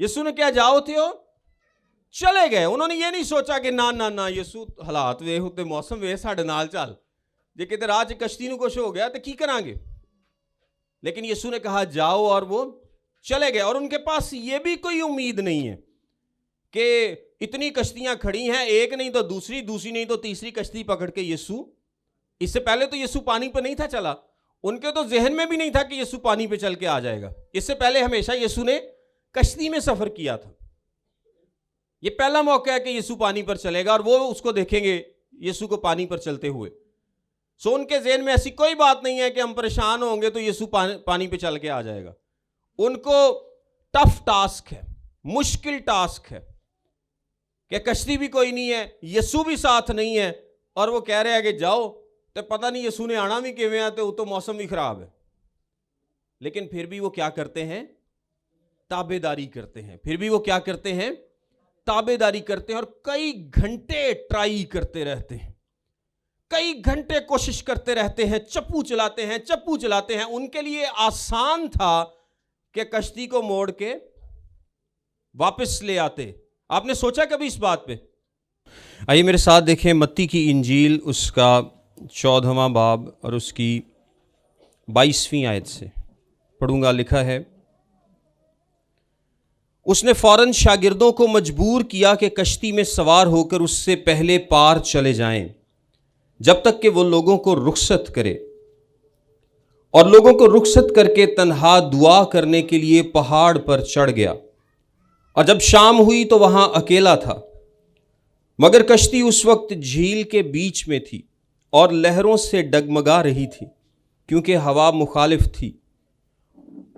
یسوع نے کیا جاؤ تھے ہو چلے گئے. انہوں نے یہ نہیں سوچا کہ نہ یسوع حالات وے ہوتے موسم وے ساڈے نال چل جے کتے راہ چ کشتی نو کچھ ہو گیا تو کی کران گے. لیکن یسوع نے کہا جاؤ اور وہ چلے گئے. اور ان کے پاس یہ بھی کوئی امید نہیں ہے کہ اتنی کشتیاں کھڑی ہیں, ایک نہیں تو دوسری نہیں تو تیسری کشتی پکڑ کے یسوع. اس سے پہلے تو یسوع پانی پہ نہیں تھا چلا, ان کے تو ذہن میں بھی نہیں تھا کہ یسوع پانی پہ چل کے آ جائے گا. اس سے پہلے ہمیشہ یسوع نے کشتی میں سفر کیا تھا. یہ پہلا موقع ہے کہ یسوع پانی پر چلے گا اور وہ اس کو دیکھیں گے یسوع کو پانی پر چلتے ہوئے. سو ان کے ذہن میں ایسی کوئی بات نہیں ہے کہ ہم پریشان ہوں گے تو یسوع پانی پہ چل کے آ جائے گا. ان کو ٹف ٹاسک ہے, مشکل ٹاسک ہے کہ کشتی بھی کوئی نہیں ہے, یسوع بھی ساتھ نہیں ہے, اور وہ کہہ رہے ہیں کہ جاؤ. تو پتہ نہیں یسوع نے آنا بھی کیویں ہے, تو موسم بھی خراب ہے. لیکن پھر بھی وہ کیا کرتے ہیں, تابع داری کرتے ہیں. پھر بھی وہ کیا کرتے ہیں, تابع داری کرتے ہیں. اور کئی گھنٹے ٹرائی کرتے رہتے ہیں, کئی گھنٹے کوشش کرتے رہتے ہیں, چپو چلاتے ہیں. ان کے لیے آسان تھا کہ کشتی کو موڑ کے واپس لے آتے. آپ نے سوچا کبھی اس بات پہ؟ آئیے میرے ساتھ دیکھیں متی کی انجیل اس کا 14واں باب اور اس کی 22ویں آیت سے پڑھوں گا. لکھا ہے, اس نے فوراً شاگردوں کو مجبور کیا کہ کشتی میں سوار ہو کر اس سے پہلے پار چلے جائیں جب تک کہ وہ لوگوں کو رخصت کرے. اور لوگوں کو رخصت کر کے تنہا دعا کرنے کے لیے پہاڑ پر چڑھ گیا. اور جب شام ہوئی تو وہاں اکیلا تھا, مگر کشتی اس وقت جھیل کے بیچ میں تھی اور لہروں سے ڈگمگا رہی تھی کیونکہ ہوا مخالف تھی.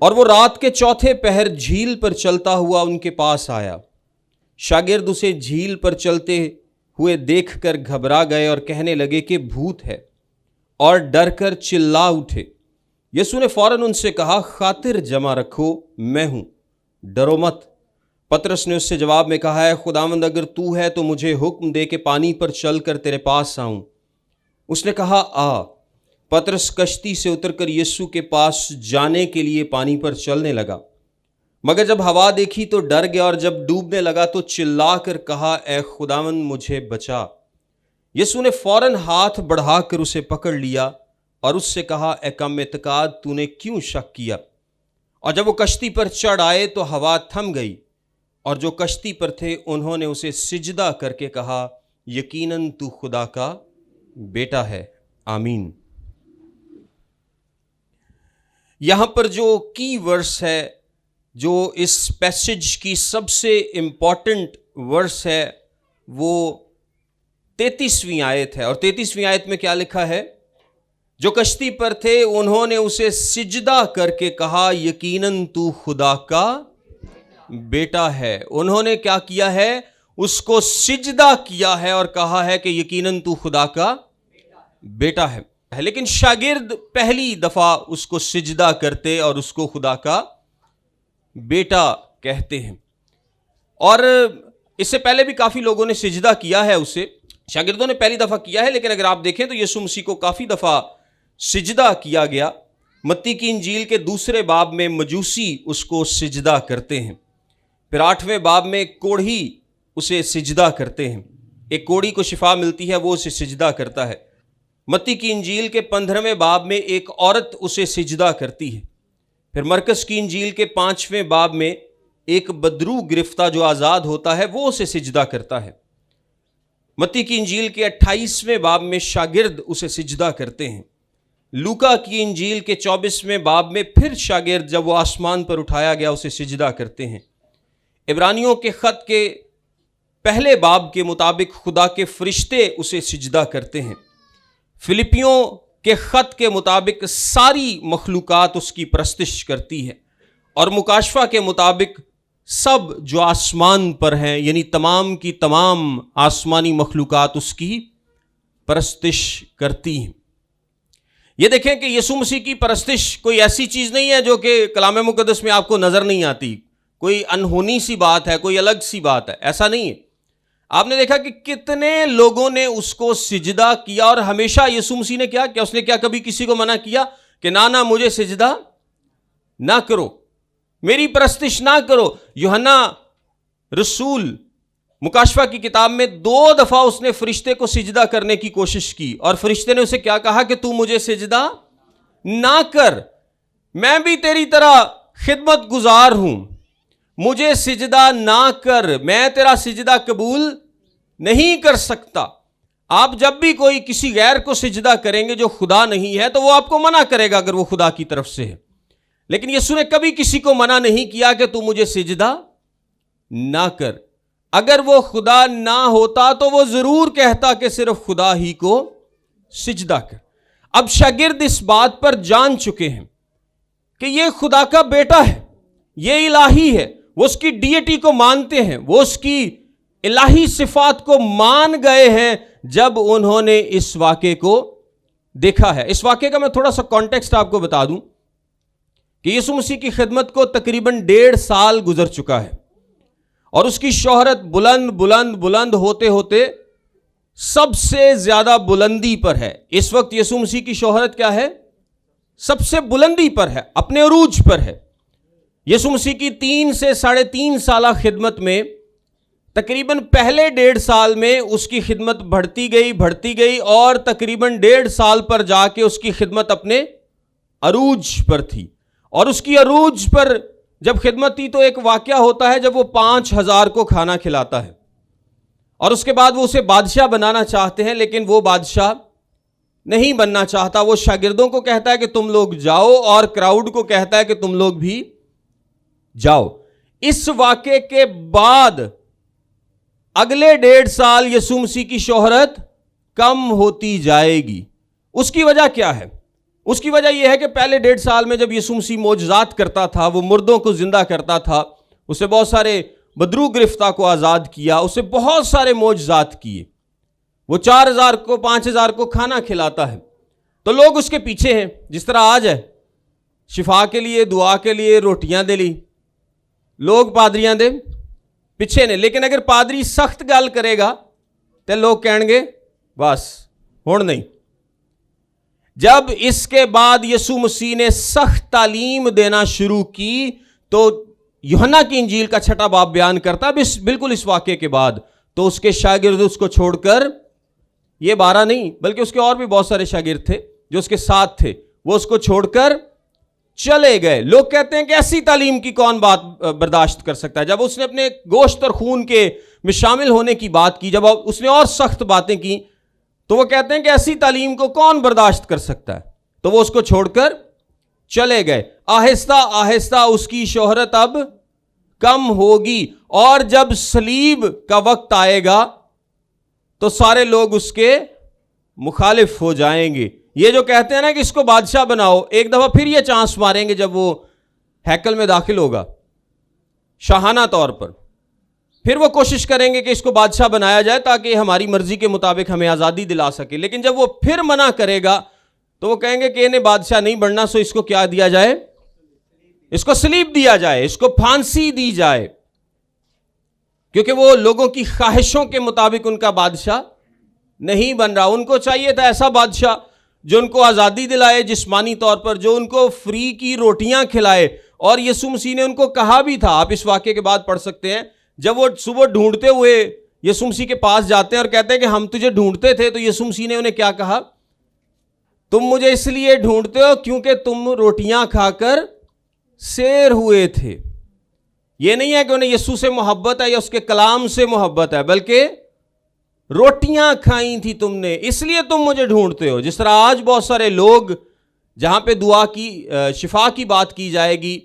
اور وہ رات کے چوتھے پہر جھیل پر چلتا ہوا ان کے پاس آیا. شاگرد اسے جھیل پر چلتے ہوئے دیکھ کر گھبرا گئے اور کہنے لگے کہ بھوت ہے, اور ڈر کر چلا اٹھے. یسوع نے فوراً ان سے کہا, خاطر جمع رکھو, میں ہوں, ڈرو مت. پطرس نے اس سے جواب میں کہا, ہے خداوند اگر تو ہے تو مجھے حکم دے کہ پانی پر چل کر تیرے پاس آؤں. اس نے کہا, آ. پطرس کشتی سے اتر کر یسوع کے پاس جانے کے لیے پانی پر چلنے لگا, مگر جب ہوا دیکھی تو ڈر گیا, اور جب ڈوبنے لگا تو چلا کر کہا, اے خداوند مجھے بچا. یسوع نے فوراً ہاتھ بڑھا کر اسے پکڑ لیا اور اس سے کہا, اے کم اعتقاد, تو نے کیوں شک کیا؟ اور جب وہ کشتی پر چڑھ آئے تو ہوا تھم گئی, اور جو کشتی پر تھے انہوں نے اسے سجدہ کر کے کہا, یقیناً تو خدا کا بیٹا ہے. آمین. یہاں پر جو کی ورس ہے, جو اس پیسج کی سب سے امپورٹنٹ ورس ہے, وہ 33ویں آیت ہے. اور 33ویں آیت میں کیا لکھا ہے؟ جو کشتی پر تھے انہوں نے اسے سجدہ کر کے کہا, یقیناً تو خدا کا بیٹا ہے. انہوں نے کیا کیا ہے؟ اس کو سجدہ کیا ہے اور کہا ہے کہ یقیناً تو خدا کا بیٹا ہے. لیکن شاگرد پہلی دفعہ اس کو سجدہ کرتے اور اس کو خدا کا بیٹا کہتے ہیں. اور اس سے پہلے بھی کافی لوگوں نے سجدہ کیا ہے اسے, شاگردوں نے پہلی دفعہ کیا ہے, لیکن اگر آپ دیکھیں تو یسوع مسیح کو کافی دفعہ سجدہ کیا گیا. متی کی انجیل کے 2 باب میں مجوسی اس کو سجدہ کرتے ہیں. پھر 8ویں باب میں کوڑھی اسے سجدہ کرتے ہیں. ایک کوڑھی کو شفا ملتی ہے, وہ اسے سجدہ کرتا ہے. متی کی انجیل کے 15ویں باب میں ایک عورت اسے سجدہ کرتی ہے. پھر مرکز کی انجیل کے 5ویں باب میں ایک بدرو گرفتہ جو آزاد ہوتا ہے وہ اسے سجدہ کرتا ہے. متی کی انجیل کے 28ویں باب میں شاگرد اسے سجدہ کرتے ہیں. لوکا کی انجیل کے 24ویں باب میں پھر شاگرد جب وہ آسمان پر اٹھایا گیا اسے سجدہ کرتے ہیں. عبرانیوں کے خط کے پہلے باب کے مطابق خدا کے فرشتے اسے سجدہ کرتے ہیں. فلپیوں کے خط کے مطابق ساری مخلوقات اس کی پرستش کرتی ہے. اور مکاشفہ کے مطابق سب جو آسمان پر ہیں, یعنی تمام کی تمام آسمانی مخلوقات اس کی پرستش کرتی ہیں. یہ دیکھیں کہ یسوع مسیح کی پرستش کوئی ایسی چیز نہیں ہے جو کہ کلام مقدس میں آپ کو نظر نہیں آتی, کوئی انہونی سی بات ہے, کوئی الگ سی بات ہے, ایسا نہیں ہے. آپ نے دیکھا کہ کتنے لوگوں نے اس کو سجدہ کیا, اور ہمیشہ یسوع مسیح نے کیا اس نے کیا کبھی کسی کو منع کیا کہ نہ مجھے سجدہ نہ کرو. میری پرستش نہ کرو. یوحنا رسول مکاشفہ کی کتاب میں 2 دفعہ اس نے فرشتے کو سجدہ کرنے کی کوشش کی, اور فرشتے نے اسے کیا کہا کہ تو مجھے سجدہ نہ کر, میں بھی تیری طرح خدمت گزار ہوں, مجھے سجدہ نہ کر, میں تیرا سجدہ قبول نہیں کر سکتا. آپ جب بھی کوئی کسی غیر کو سجدہ کریں گے جو خدا نہیں ہے تو وہ آپ کو منع کرے گا اگر وہ خدا کی طرف سے ہے, لیکن یسوع نے کبھی کسی کو منع نہیں کیا کہ تو مجھے سجدہ نہ کر. اگر وہ خدا نہ ہوتا تو وہ ضرور کہتا کہ صرف خدا ہی کو سجدہ کر. اب شاگرد اس بات پر جان چکے ہیں کہ یہ خدا کا بیٹا ہے, یہ الہی ہے, وہ اس کی ڈیٹی کو مانتے ہیں, وہ اس کی الہی صفات کو مان گئے ہیں جب انہوں نے اس واقعے کو دیکھا ہے. اس واقعے کا میں تھوڑا سا کانٹیکسٹ آپ کو بتا دوں کہ یسوع مسیح کی خدمت کو تقریباً 1.5 سال گزر چکا ہے, اور اس کی شہرت بلند بلند بلند ہوتے ہوتے سب سے زیادہ بلندی پر ہے. اس وقت یسوع مسیح کی شہرت کیا ہے؟ سب سے بلندی پر ہے, اپنے عروج پر ہے. یسوع مسیح کی 3 سے 3.5 سالہ خدمت میں تقریباً پہلے 1.5 سال میں اس کی خدمت بڑھتی گئی اور تقریباً 1.5 سال پر جا کے اس کی خدمت اپنے عروج پر تھی. اور اس کی عروج پر جب خدمت تھی تو ایک واقعہ ہوتا ہے جب وہ 5,000 کو کھانا کھلاتا ہے, اور اس کے بعد وہ اسے بادشاہ بنانا چاہتے ہیں, لیکن وہ بادشاہ نہیں بننا چاہتا. وہ شاگردوں کو کہتا ہے کہ تم لوگ جاؤ, اور کراؤڈ کو کہتا ہے کہ تم لوگ بھی جاؤ. اس واقعے کے بعد اگلے 1.5 سال یسوع مسیح کی شہرت کم ہوتی جائے گی. اس کی وجہ کیا ہے؟ اس کی وجہ یہ ہے کہ پہلے 1.5 سال میں جب یسوع مسیح معجزات کرتا تھا, وہ مردوں کو زندہ کرتا تھا, اسے بہت سارے بدرو گرفتہ کو آزاد کیا, اسے بہت سارے معجزات کیے, وہ 4,000 کو 5,000 کو کھانا کھلاتا ہے, تو لوگ اس کے پیچھے ہیں. جس طرح آج ہے, شفا کے لیے, دعا کے لیے روٹیاں دے لی, لوگ پادریاں دے پیچھے نے. لیکن اگر پادری سخت گل کرے گا تو لوگ کہیں گے بس ہون نہیں. جب اس کے بعد یسوع مسیح نے سخت تعلیم دینا شروع کی تو یوحنا کی انجیل کا 6واں باب بیان کرتا بالکل اس واقعے کے بعد, تو اس کے شاگرد اس کو چھوڑ کر, یہ 12 نہیں بلکہ اس کے اور بھی بہت سارے شاگرد تھے جو اس کے ساتھ تھے, وہ اس کو چھوڑ کر چلے گئے. لوگ کہتے ہیں کہ ایسی تعلیم کی کون بات برداشت کر سکتا ہے. جب اس نے اپنے گوشت اور خون کے میں شامل ہونے کی بات کی, جب اس نے اور سخت باتیں کی, تو وہ کہتے ہیں کہ ایسی تعلیم کو کون برداشت کر سکتا ہے. تو وہ اس کو چھوڑ کر چلے گئے. آہستہ آہستہ اس کی شہرت اب کم ہوگی, اور جب صلیب کا وقت آئے گا تو سارے لوگ اس کے مخالف ہو جائیں گے. یہ جو کہتے ہیں نا کہ اس کو بادشاہ بناؤ, ایک دفعہ پھر یہ چانس ماریں گے جب وہ ہیکل میں داخل ہوگا شاہانہ طور پر, پھر وہ کوشش کریں گے کہ اس کو بادشاہ بنایا جائے تاکہ ہماری مرضی کے مطابق ہمیں آزادی دلا سکے. لیکن جب وہ پھر منع کرے گا تو وہ کہیں گے کہ انہیں بادشاہ نہیں بننا, سو اس کو کیا دیا جائے, اس کو صلیب دیا جائے, اس کو پھانسی دی جائے, کیونکہ وہ لوگوں کی خواہشوں کے مطابق ان کا بادشاہ نہیں بن رہا. ان کو چاہیے تھا ایسا بادشاہ جو ان کو آزادی دلائے جسمانی طور پر, جو ان کو فری کی روٹیاں کھلائے. اور یسوع مسیح نے ان کو کہا بھی تھا, آپ اس واقعے کے بعد پڑھ سکتے ہیں, جب وہ صبح ڈھونڈتے ہوئے یسوع مسیح کے پاس جاتے ہیں اور کہتے ہیں کہ ہم تجھے ڈھونڈتے تھے, تو یسوع مسیح نے انہیں کیا کہا, تم مجھے اس لیے ڈھونڈتے ہو کیونکہ تم روٹیاں کھا کر سیر ہوئے تھے. یہ نہیں ہے کہ انہیں یسوع سے محبت ہے یا اس کے کلام سے محبت ہے, بلکہ روٹیاں کھائیں تھی تم نے, اس لیے تم مجھے ڈھونڈتے ہو. جس طرح آج بہت سارے لوگ جہاں پہ دعا کی, شفا کی بات کی جائے گی,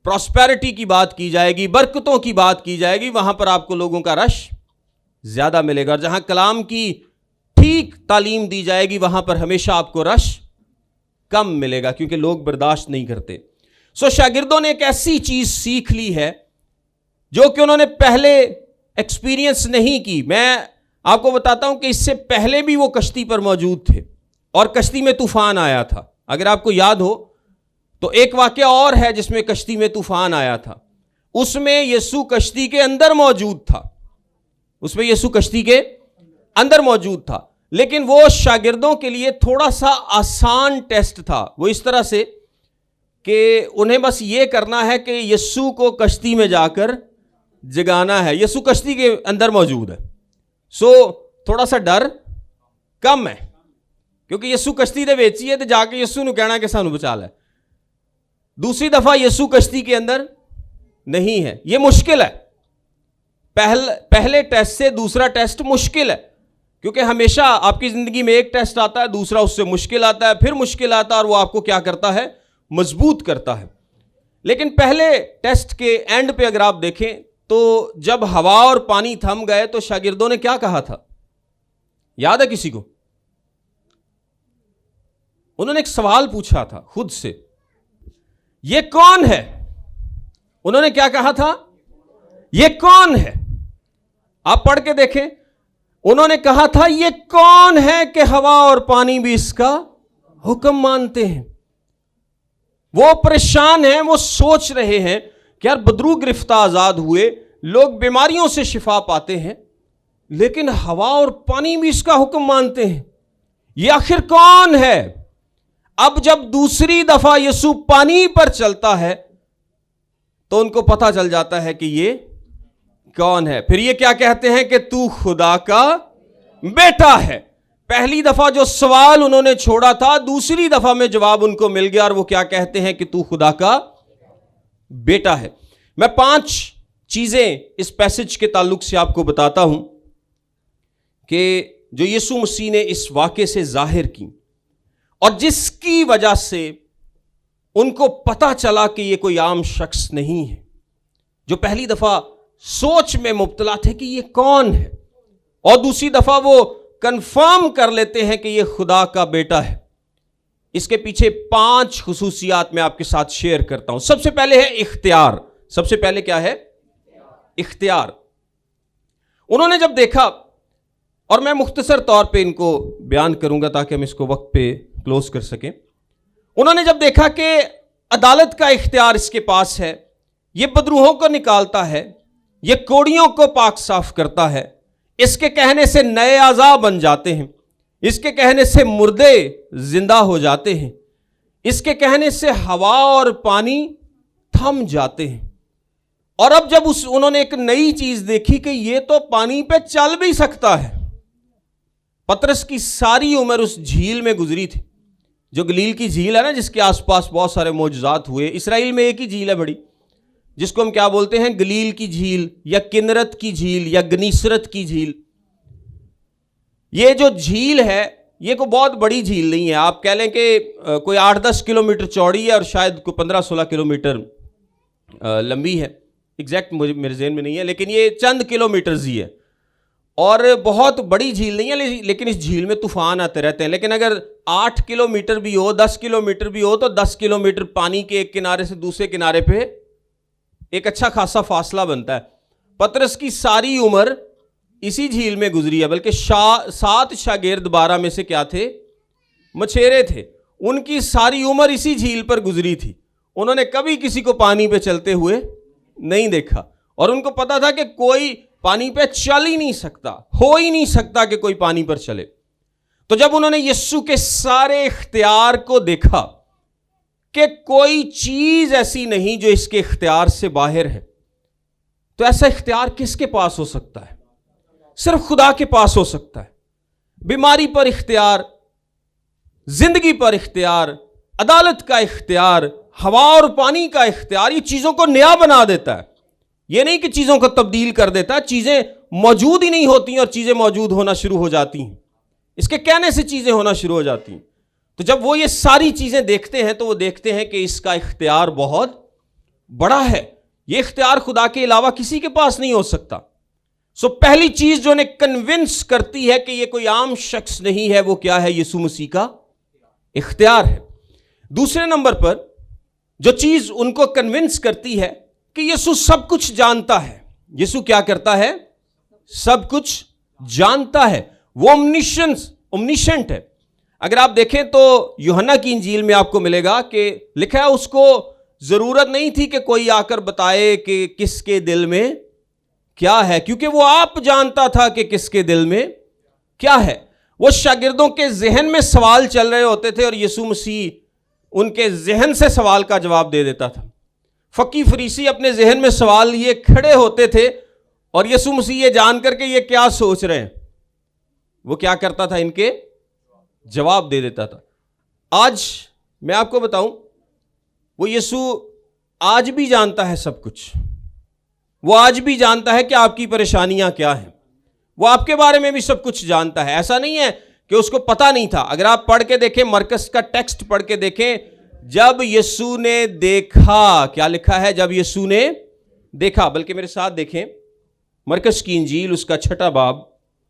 پراسپیرٹی کی بات کی جائے گی, برکتوں کی بات کی جائے گی, وہاں پر آپ کو لوگوں کا رش زیادہ ملے گا. اور جہاں کلام کی ٹھیک تعلیم دی جائے گی وہاں پر ہمیشہ آپ کو رش کم ملے گا, کیونکہ لوگ برداشت نہیں کرتے. شاگردوں نے ایک ایسی چیز سیکھ لی ہے جو کہ انہوں نے پہلے ایکسپیرینس نہیں کی. میں آپ کو بتاتا ہوں کہ اس سے پہلے بھی وہ کشتی پر موجود تھے اور کشتی میں طوفان آیا تھا. اگر آپ کو یاد ہو تو ایک واقعہ اور ہے جس میں کشتی میں طوفان آیا تھا, اس میں یسوع کشتی کے اندر موجود تھا, اس میں یسوع کشتی کے اندر موجود تھا. لیکن وہ شاگردوں کے لیے تھوڑا سا آسان ٹیسٹ تھا. وہ اس طرح سے کہ انہیں بس یہ کرنا ہے کہ یسوع کو کشتی میں جا کر جگانا ہے. یسوع کشتی کے اندر موجود ہے, سو تھوڑا سا ڈر کم ہے, کیونکہ یسوع کشتی دے ویچی ہے تو جا کے یسوع نو کہنا کہ سانو بچا لے. دوسری دفعہ یسوع کشتی کے اندر نہیں ہے, یہ مشکل ہے. پہلے ٹیسٹ سے دوسرا ٹیسٹ مشکل ہے, کیونکہ ہمیشہ آپ کی زندگی میں ایک ٹیسٹ آتا ہے, دوسرا اس سے مشکل آتا ہے, پھر مشکل آتا ہے, اور وہ آپ کو کیا کرتا ہے, مضبوط کرتا ہے. لیکن پہلے ٹیسٹ کے اینڈ پہ اگر آپ دیکھیں تو جب ہوا اور پانی تھم گئے تو شاگردوں نے کیا کہا تھا, یاد ہے کسی کو؟ انہوں نے ایک سوال پوچھا تھا خود سے, یہ کون ہے؟ انہوں نے کیا کہا تھا, یہ کون ہے؟ آپ پڑھ کے دیکھیں, انہوں نے کہا تھا یہ کون ہے کہ ہوا اور پانی بھی اس کا حکم مانتے ہیں. وہ پریشان ہیں, وہ سوچ رہے ہیں کہ یار بدرو گرفتہ آزاد ہوئے, لوگ بیماریوں سے شفا پاتے ہیں, لیکن ہوا اور پانی بھی اس کا حکم مانتے ہیں, یہ آخر کون ہے؟ اب جب دوسری دفعہ یسوع پانی پر چلتا ہے تو ان کو پتہ چل جاتا ہے کہ یہ کون ہے. پھر یہ کیا کہتے ہیں کہ تو خدا کا بیٹا ہے. پہلی دفعہ جو سوال انہوں نے چھوڑا تھا, دوسری دفعہ میں جواب ان کو مل گیا, اور وہ کیا کہتے ہیں کہ تو خدا کا بیٹا ہے. میں 5 چیزیں اس پیسج کے تعلق سے آپ کو بتاتا ہوں کہ جو یسوع مسیح نے اس واقعے سے ظاہر کی, اور جس کی وجہ سے ان کو پتہ چلا کہ یہ کوئی عام شخص نہیں ہے. جو پہلی دفعہ سوچ میں مبتلا تھے کہ یہ کون ہے, اور دوسری دفعہ وہ کنفرم کر لیتے ہیں کہ یہ خدا کا بیٹا ہے. اس کے پیچھے 5 خصوصیات میں آپ کے ساتھ شیئر کرتا ہوں. سب سے پہلے ہے اختیار. سب سے پہلے کیا ہے؟ اختیار. انہوں نے جب دیکھا, اور میں مختصر طور پہ ان کو بیان کروں گا تاکہ ہم اس کو وقت پہ کلوز کر سکیں. انہوں نے جب دیکھا کہ عدالت کا اختیار اس کے پاس ہے, یہ بدروہوں کو نکالتا ہے, یہ کوڑیوں کو پاک صاف کرتا ہے, اس کے کہنے سے نئے اعضاء بن جاتے ہیں, اس کے کہنے سے مردے زندہ ہو جاتے ہیں, اس کے کہنے سے ہوا اور پانی تھم جاتے ہیں. اور اب جب انہوں نے ایک نئی چیز دیکھی کہ یہ تو پانی پہ چل بھی سکتا ہے. پطرس کی ساری عمر اس جھیل میں گزری تھی, جو گلیل کی جھیل ہے نا, جس کے آس پاس بہت سارے معجزات ہوئے. اسرائیل میں ایک ہی جھیل ہے بڑی, جس کو ہم کیا بولتے ہیں, گلیل کی جھیل یا کنرت کی جھیل یا گنیسرت کی جھیل. یہ جو جھیل ہے یہ کوئی بہت بڑی جھیل نہیں ہے. آپ کہہ لیں کہ کوئی 8-10 کلومیٹر چوڑی ہے اور شاید کوئی 15-16 کلومیٹر لمبی ہے. ایگزیکٹ مجھے میرے ذہن میں نہیں ہے, لیکن یہ چند کلومیٹرز ہی ہے, اور بہت بڑی جھیل نہیں ہے. لیکن اس جھیل میں طوفان آتے رہتے ہیں. لیکن اگر 8 کلومیٹر بھی ہو, 10 کلومیٹر بھی ہو, تو 10 کلومیٹر پانی کے ایک کنارے سے دوسرے کنارے پہ ایک اچھا خاصا فاصلہ بنتا ہے. پطرس کی ساری عمر اسی جھیل میں گزری ہے, بلکہ 7 شاگرد 12 میں سے کیا تھے, مچھیرے تھے. ان کی ساری عمر اسی جھیل پر گزری تھی. انہوں نے کبھی کسی کو پانی پہ چلتے ہوئے نہیں دیکھا, اور ان کو پتا تھا کہ کوئی پانی پہ چل ہی نہیں سکتا, ہو ہی نہیں سکتا کہ کوئی پانی پر چلے. تو جب انہوں نے یسوع کے سارے اختیار کو دیکھا کہ کوئی چیز ایسی نہیں جو اس کے اختیار سے باہر ہے, تو ایسا اختیار کس کے پاس ہو سکتا ہے؟ صرف خدا کے پاس ہو سکتا ہے. بیماری پر اختیار, زندگی پر اختیار, عدالت کا اختیار, ہوا اور پانی کا اختیار. یہ چیزوں کو نیا بنا دیتا ہے. یہ نہیں کہ چیزوں کو تبدیل کر دیتا ہے. چیزیں موجود ہی نہیں ہوتی ہیں اور چیزیں موجود ہونا شروع ہو جاتی ہیں. اس کے کہنے سے چیزیں ہونا شروع ہو جاتی ہیں. تو جب وہ یہ ساری چیزیں دیکھتے ہیں تو وہ دیکھتے ہیں کہ اس کا اختیار بہت بڑا ہے. یہ اختیار خدا کے علاوہ کسی کے پاس نہیں ہو سکتا. سو پہلی چیز جو انہیں کنونس کرتی ہے کہ یہ کوئی عام شخص نہیں ہے, وہ کیا ہے؟ یسوع مسیح کا اختیار ہے. دوسرے نمبر پر جو چیز ان کو کنونس کرتی ہے کہ یسوع سب کچھ جانتا ہے. یسوع کیا کرتا ہے؟ سب کچھ جانتا ہے. وہ اومنیشنٹ ہے. اگر آپ دیکھیں تو یوحنا کی انجیل میں آپ کو ملے گا کہ لکھا ہے اس کو ضرورت نہیں تھی کہ کوئی آ کر بتائے کہ کس کے دل میں کیا ہے, کیونکہ وہ آپ جانتا تھا کہ کس کے دل میں کیا ہے. وہ شاگردوں کے ذہن میں سوال چل رہے ہوتے تھے اور یسوع مسیح ان کے ذہن سے سوال کا جواب دے دیتا تھا. فقی فریسی اپنے ذہن میں سوال یہ کھڑے ہوتے تھے اور یسوع مسیح یہ جان کر کے یہ کیا سوچ رہے ہیں, وہ کیا کرتا تھا, ان کے جواب دے دیتا تھا. آج میں آپ کو بتاؤں, وہ یسوع آج بھی جانتا ہے سب کچھ. وہ آج بھی جانتا ہے کہ آپ کی پریشانیاں کیا ہیں. وہ آپ کے بارے میں بھی سب کچھ جانتا ہے. ایسا نہیں ہے کہ اس کو پتہ نہیں تھا. اگر آپ پڑھ کے دیکھیں, مرکز کا ٹیکسٹ پڑھ کے دیکھیں, جب یسوع نے دیکھا, کیا لکھا ہے, جب یسوع نے دیکھا, بلکہ میرے ساتھ دیکھیں مرکز کی انجیل اس کا 6 باب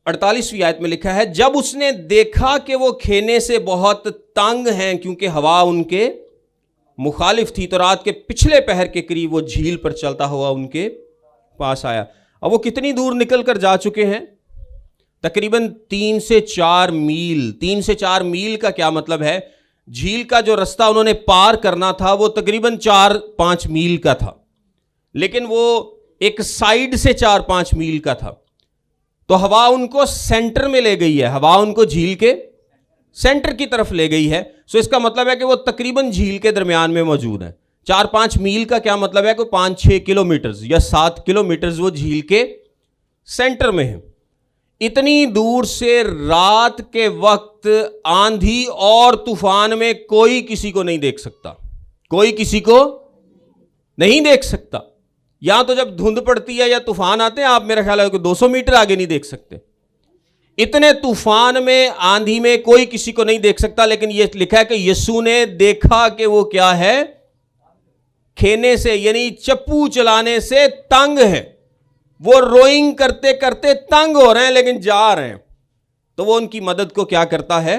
48ویں آیت میں لکھا ہے, جب اس نے دیکھا کہ وہ کھینے سے بہت تنگ ہیں کیونکہ ہوا ان کے مخالف تھی, تو رات کے پچھلے پہر کے قریب وہ جھیل پر چلتا ہوا ان کے پاس آیا. اب وہ کتنی دور نکل کر جا چکے ہیں؟ تقریباً 3 سے 4 میل. 3 سے 4 میل کا کیا مطلب ہے؟ جھیل کا جو رستہ انہوں نے پار کرنا تھا وہ تقریباً 4-5 میل کا تھا, لیکن وہ ایک سائیڈ سے 4-5 میل کا تھا. تو ہوا ان کو سینٹر میں لے گئی ہے, ہوا ان کو جھیل کے سینٹر کی طرف لے گئی ہے. سو اس کا مطلب ہے کہ وہ تقریباً جھیل کے درمیان میں موجود ہیں. 4-5 میل کا کیا مطلب ہے کہ 5-6 کلومیٹرز یا 7 کلومیٹرز وہ جھیل کے سینٹر میں ہیں. اتنی دور سے رات کے وقت آندھی اور طوفان میں کوئی کسی کو نہیں دیکھ سکتا, کوئی کسی کو نہیں دیکھ سکتا. یہاں تو جب دھند پڑتی ہے یا طوفان آتے ہیں, آپ میرا خیال ہے کہ 200 میٹر آگے نہیں دیکھ سکتے. اتنے طوفان میں, آندھی میں کوئی کسی کو نہیں دیکھ سکتا. لیکن یہ لکھا ہے کہ یسوع نے دیکھا کہ وہ کیا ہے, کھینے سے یعنی چپو چلانے سے تنگ ہے. وہ روئنگ کرتے کرتے تنگ ہو رہے ہیں لیکن جا رہے ہیں. تو وہ ان کی مدد کو کیا کرتا ہے,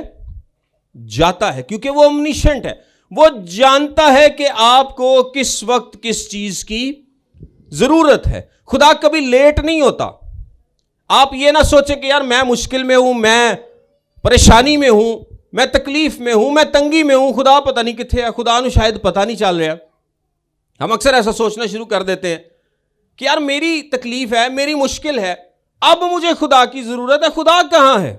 جاتا ہے, کیونکہ وہ اومنیشنٹ ہے. وہ جانتا ہے کہ آپ کو کس وقت کس چیز کی ضرورت ہے. خدا کبھی لیٹ نہیں ہوتا. آپ یہ نہ سوچیں کہ یار میں مشکل میں ہوں, میں پریشانی میں ہوں, میں تکلیف میں ہوں, میں تنگی میں ہوں, خدا پتہ نہیں کتنے ہے, خدا نو شاید پتہ نہیں چل رہا. ہم اکثر ایسا سوچنا شروع کر دیتے ہیں کہ یار میری تکلیف ہے, میری مشکل ہے, اب مجھے خدا کی ضرورت ہے, خدا کہاں ہے؟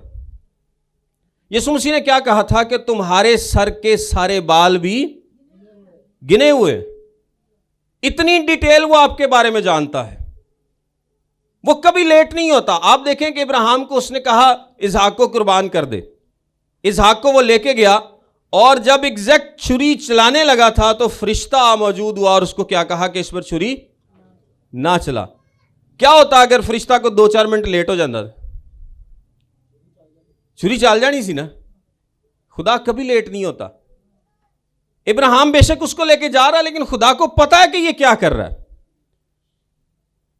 یسوع مسیح نے کیا کہا تھا کہ تمہارے سر کے سارے بال بھی گنے ہوئے. اتنی ڈیٹیل وہ آپ کے بارے میں جانتا ہے. وہ کبھی لیٹ نہیں ہوتا. آپ دیکھیں کہ ابراہیم کو اس نے کہا اسحاق کو قربان کر دے. اسحاق کو وہ لے کے گیا اور جب ایگزیکٹ چھری چلانے لگا تھا تو فرشتہ موجود ہوا اور اس کو کیا کہا کہ اس پر چھری نہ چلا. کیا ہوتا اگر فرشتہ کو 2-4 منٹ لیٹ ہو جاتا؟ چھری چال جانی سی نا. خدا کبھی لیٹ نہیں ہوتا. ابراہیم بے شک اس کو لے کے جا رہا ہے لیکن خدا کو پتا ہے کہ یہ کیا کر رہا ہے.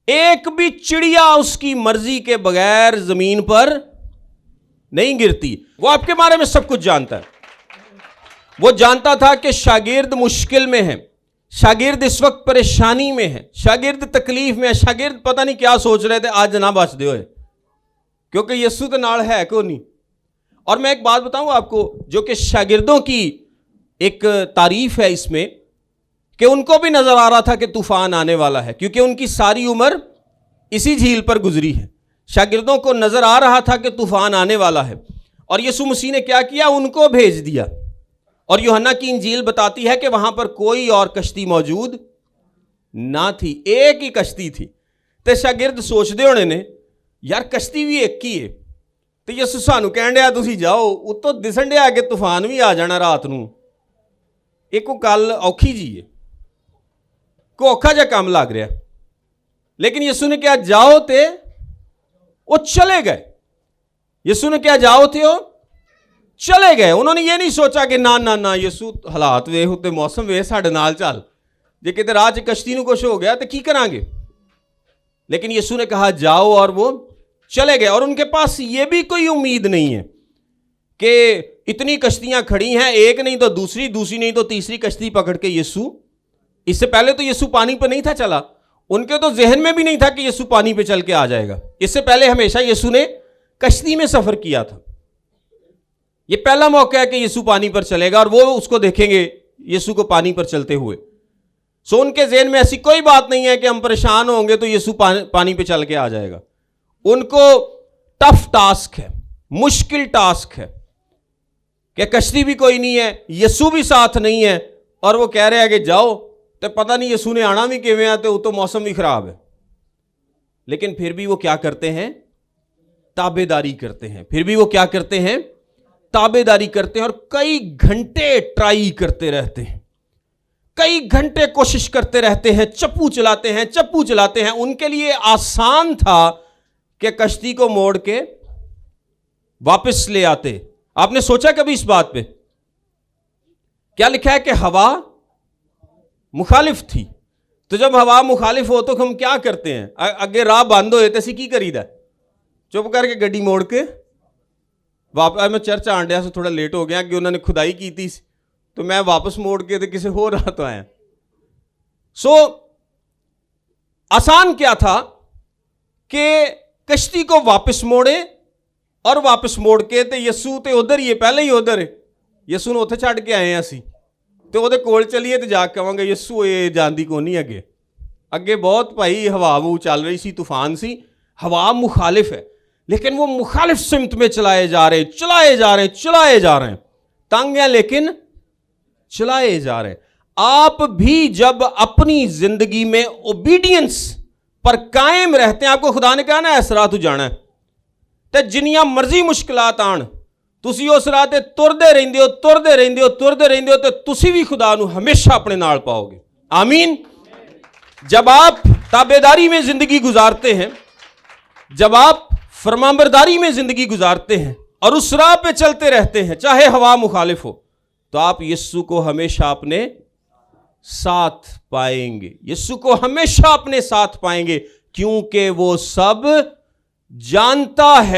ایک بھی چڑیا اس کی مرضی کے بغیر زمین پر نہیں گرتی. وہ آپ کے بارے میں سب کچھ جانتا ہے. وہ جانتا تھا کہ شاگرد مشکل میں ہے, شاگرد اس وقت پریشانی میں ہے, شاگرد تکلیف میں ہے, شاگرد پتہ نہیں کیا سوچ رہے تھے, آج نہ بچ دے ہوئے, کیونکہ یسوع تو نال ہے کوئی نہیں. اور میں ایک بات بتاؤں آپ کو جو کہ شاگردوں کی ایک تعریف ہے اس میں, کہ ان کو بھی نظر آ رہا تھا کہ طوفان آنے والا ہے, کیونکہ ان کی ساری عمر اسی جھیل پر گزری ہے. شاگردوں کو نظر آ رہا تھا کہ طوفان آنے والا ہے, اور یسوع مسیح نے کیا کیا, ان کو بھیج دیا. اور یوحنا کی انجیل بتاتی ہے کہ وہاں پر کوئی اور کشتی موجود نہ تھی, ایک ہی کشتی تھی. تو شاگرد سوچتے ہونے نے یار کشتی بھی ایک ہی ہے, تو یسوع سانو کہن ڈیا تسی جاؤ, اتوں دسن ڈیا کہ طوفان بھی آ جانا رات نو. ایک کو گل اوکھی جی ہے, کو اوکھا جا کام لگ رہا, لیکن یسوع نے کیا جاؤ تے وہ چلے گئے. یسوع نے کیا جاؤ تھے وہ چلے گئے. انہوں نے یہ نہیں سوچا کہ نہ یسوع حالات وے ہوتے موسم وے ساڈے نال چل, جے کتے راہ چ کشتی نو کچھ ہو گیا تو کی کران گے. لیکن یسوع نے کہا جاؤ, اور وہ چلے گئے. اور ان کے پاس یہ بھی کوئی امید نہیں ہے کہ اتنی کشتیاں کھڑی ہیں, ایک نہیں تو دوسری نہیں تو تیسری کشتی پکڑ کے یسوع. اس سے پہلے تو یسوع پانی پہ نہیں تھا چلا, ان کے تو ذہن میں بھی نہیں تھا کہ یسوع پانی پہ چل کے آ جائے گا. اس سے پہلے ہمیشہ یسوع نے کشتی میں سفر کیا تھا. یہ پہلا موقع ہے کہ یسوع پانی پر چلے گا, اور وہ اس کو دیکھیں گے یسوع کو پانی پر چلتے ہوئے. سو ان کے ذہن میں ایسی کوئی بات نہیں ہے کہ ہم پریشان ہوں گے تو یسوع پانی پہ چل کے آ جائے گا. ان کو ٹف ٹاسک ہے, مشکل ٹاسک ہے. کہ کشتی بھی کوئی نہیں ہے, یسوع بھی ساتھ نہیں ہے, اور وہ کہہ رہے ہیں کہ جاؤ, تو پتہ نہیں یسوع نے آنا بھی کیویں ہے, تو موسم بھی خراب ہے. لیکن پھر بھی وہ کیا کرتے ہیں؟ تابع داری کرتے ہیں. پھر بھی وہ کیا کرتے ہیں؟ تابع داری کرتے ہیں, اور کئی گھنٹے ٹرائی کرتے رہتے ہیں, کئی گھنٹے کوشش کرتے رہتے ہیں, چپو چلاتے ہیں. ان کے لیے آسان تھا کہ کشتی کو موڑ کے واپس لے آتے. آپ نے سوچا کبھی اس بات پہ؟ کیا لکھا ہے کہ ہوا مخالف تھی. تو جب ہوا مخالف ہو تو ہم کیا کرتے ہیں؟ اگے راہ بند ہوئے تو اسی کی کری دا, چپ کر کے گڈی موڑ کے واپس. میں چرچ آن ڈیا سے تھوڑا لیٹ ہو گیا کہ انہوں نے کھدائی کی تھی, تو میں واپس موڑ کے تو کسی ہو رہا تو آیا. آسان کیا تھا کہ کشتی کو واپس موڑے, اور واپس موڑ کے تے یسوع تے ادھر ہی ہے, پہلے ہی ادھر ہے, یسوع نے اتنے چھڈ کے آئے ہیں اسی, تے وہ کول چلیے تے جا کے کہاں گے یسوع یہ جاندی کو نہیں اگے بہت بھائی ہوا وہ چل رہی سی, طوفان سی, ہوا مخالف ہے, لیکن وہ مخالف سمت میں چلائے جا رہے ہیں. تنگ ہیں لیکن چلائے جا رہے ہیں. آپ بھی جب اپنی زندگی میں اوبیڈینس پر قائم رہتے ہیں, آپ کو خدا نے کہا نا اس راہ تو جانا ہے, تے جنیاں مرضی مشکلات آن تسی اس راہ تے تردے رہندے ہو تے تسی بھی خدا نو ہمیشہ اپنے نال پاؤ گے. آمین. جب آپ تابعداری میں زندگی گزارتے ہیں, جب آپ فرمانبرداری میں زندگی گزارتے ہیں اور اس راہ پہ چلتے رہتے ہیں چاہے ہوا مخالف ہو, تو آپ یسوع کو ہمیشہ اپنے ساتھ پائیں گے. یسوع کو ہمیشہ اپنے ساتھ پائیں گے, کیونکہ وہ سب جانتا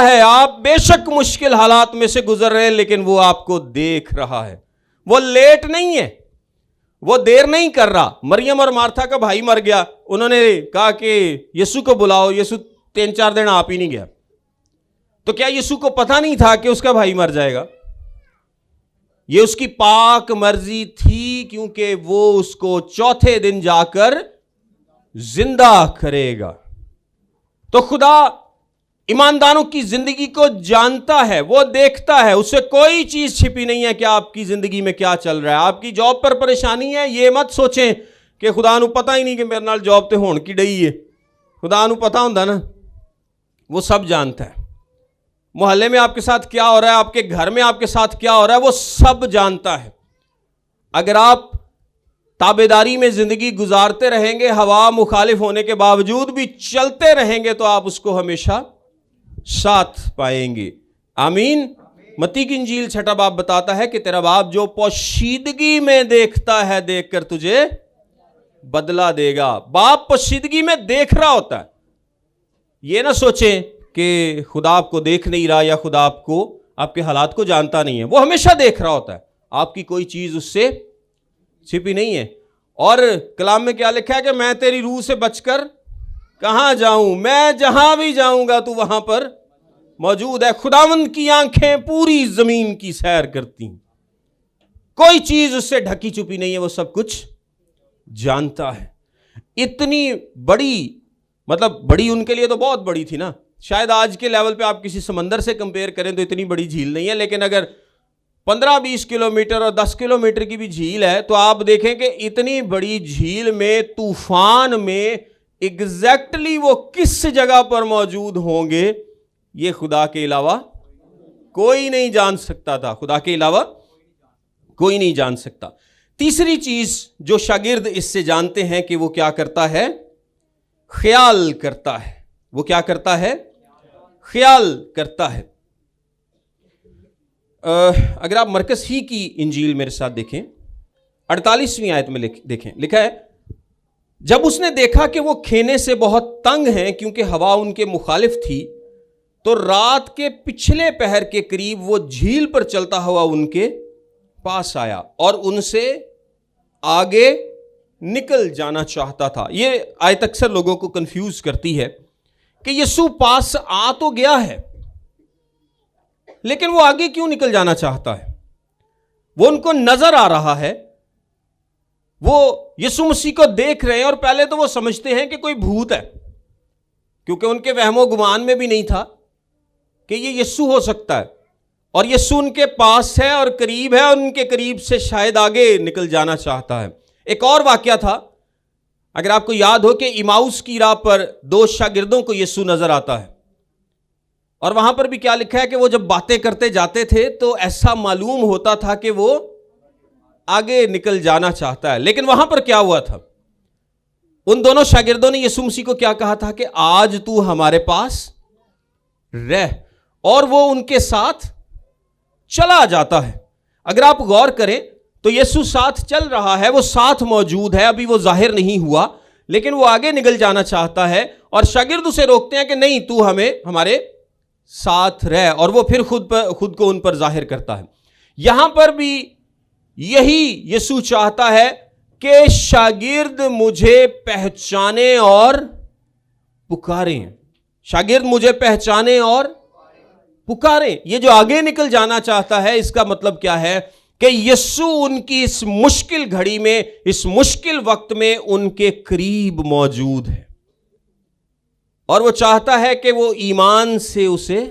ہے. آپ بے شک مشکل حالات میں سے گزر رہے ہیں, لیکن وہ آپ کو دیکھ رہا ہے. وہ لیٹ نہیں ہے, وہ دیر نہیں کر رہا. مریم اور مارتھا کا بھائی مر گیا, انہوں نے کہا کہ یسوع کو بلاؤ. یسوع 3-4 دن آپ ہی نہیں گیا. تو کیا یسوع کو پتہ نہیں تھا کہ اس کا بھائی مر جائے گا؟ یہ اس کی پاک مرضی تھی, کیونکہ وہ اس کو چوتھے دن جا کر زندہ کرے گا. تو خدا ایمانداروں کی زندگی کو جانتا ہے, وہ دیکھتا ہے, اس سے کوئی چیز چھپی نہیں ہے کہ آپ کی زندگی میں کیا چل رہا ہے. آپ کی جاب پر پریشانی ہے, یہ مت سوچیں کہ خدا نو پتہ ہی نہیں کہ میرے نال جاب تے ہون کی ڈئی ہے. خدا نو پتہ ہوندا نا, وہ سب جانتا ہے. محلے میں آپ کے ساتھ کیا ہو رہا ہے, آپ کے گھر میں آپ کے ساتھ کیا ہو رہا ہے, وہ سب جانتا ہے. اگر آپ تابعداری میں زندگی گزارتے رہیں گے, ہوا مخالف ہونے کے باوجود بھی چلتے رہیں گے, تو آپ اس کو ہمیشہ ساتھ پائیں گے. آمین. متی کی انجیل 6 باب بتاتا ہے کہ تیرا باپ جو پوشیدگی میں دیکھتا ہے, دیکھ کر تجھے بدلہ دے گا. باپ پوشیدگی میں دیکھ رہا ہوتا ہے. یہ نہ سوچیں کہ خدا آپ کو دیکھ نہیں رہا, یا خدا آپ کو آپ کے حالات کو جانتا نہیں ہے. وہ ہمیشہ دیکھ رہا ہوتا ہے. آپ کی کوئی چیز اس سے چھپی نہیں ہے. اور کلام میں کیا لکھا ہے کہ میں تیری روح سے بچ کر کہاں جاؤں, میں جہاں بھی جاؤں گا تو وہاں پر موجود ہے. خداوند کی آنکھیں پوری زمین کی سیر کرتی ہیں, کوئی چیز اس سے ڈھکی چھپی نہیں ہے, وہ سب کچھ جانتا ہے. اتنی بڑی, مطلب بڑی ان کے لیے تو بہت بڑی تھی نا. شاید آج کے لیول پہ آپ کسی سمندر سے کمپیئر کریں تو اتنی بڑی جھیل نہیں ہے, لیکن اگر 15-20 کلومیٹر اور 10 کلومیٹر کی بھی جھیل ہے, تو آپ دیکھیں کہ اتنی بڑی جھیل میں طوفان میں ایگزیکٹلی وہ کس جگہ پر موجود ہوں گے, یہ خدا کے علاوہ کوئی نہیں جان سکتا تھا. خدا کے علاوہ کوئی نہیں جان سکتا. تیسری چیز جو شاگرد اس سے جانتے ہیں کہ وہ کیا کرتا ہے, خیال کرتا ہے. وہ کیا کرتا ہے؟ خیال کرتا ہے. اگر آپ مرکز ہی کی انجیل میرے ساتھ دیکھیں, 48ویں آیت میں دیکھیں, لکھا ہے جب اس نے دیکھا کہ وہ کھینے سے بہت تنگ ہیں کیونکہ ہوا ان کے مخالف تھی, تو رات کے پچھلے پہر کے قریب وہ جھیل پر چلتا ہوا ان کے پاس آیا اور ان سے آگے نکل جانا چاہتا تھا. یہ آیت اکثر لوگوں کو کنفیوز کرتی ہے کہ یسوع پاس آ تو گیا ہے, لیکن وہ آگے کیوں نکل جانا چاہتا ہے؟ وہ ان کو نظر آ رہا ہے, وہ یسوع مسیح کو دیکھ رہے ہیں, اور پہلے تو وہ سمجھتے ہیں کہ کوئی بھوت ہے, کیونکہ ان کے وہم و گمان میں بھی نہیں تھا کہ یہ یسوع ہو سکتا ہے اور یسوع ان کے پاس ہے اور قریب ہے اور ان کے قریب سے شاید آگے نکل جانا چاہتا ہے. ایک اور واقعہ تھا، اگر آپ کو یاد ہو کہ ایماؤس کی راہ پر دو شاگردوں کو یسوع نظر آتا ہے اور وہاں پر بھی کیا لکھا ہے کہ وہ جب باتیں کرتے جاتے تھے تو ایسا معلوم ہوتا تھا کہ وہ آگے نکل جانا چاہتا ہے. لیکن وہاں پر کیا ہوا تھا؟ ان دونوں شاگردوں نے یسوع مسیح کو کیا کہا تھا کہ آج تو ہمارے پاس رہ، اور وہ ان کے ساتھ چلا جاتا ہے. اگر آپ غور کریں تو یسوع ساتھ چل رہا ہے، وہ ساتھ موجود ہے، ابھی وہ ظاہر نہیں ہوا لیکن وہ آگے نکل جانا چاہتا ہے اور شاگرد اسے روکتے ہیں کہ نہیں، تو ہمارے ساتھ رہ، اور وہ پھر خود کو ان پر ظاہر کرتا ہے. یہاں پر بھی یہی یسوع چاہتا ہے کہ شاگرد مجھے پہچانے اور پکاریں. شاگرد مجھے پہچانے اور پکاریں. یہ جو آگے نکل جانا چاہتا ہے، اس کا مطلب کیا ہے کہ یسوع ان کی اس مشکل گھڑی میں، اس مشکل وقت میں ان کے قریب موجود ہے اور وہ چاہتا ہے کہ وہ ایمان سے اسے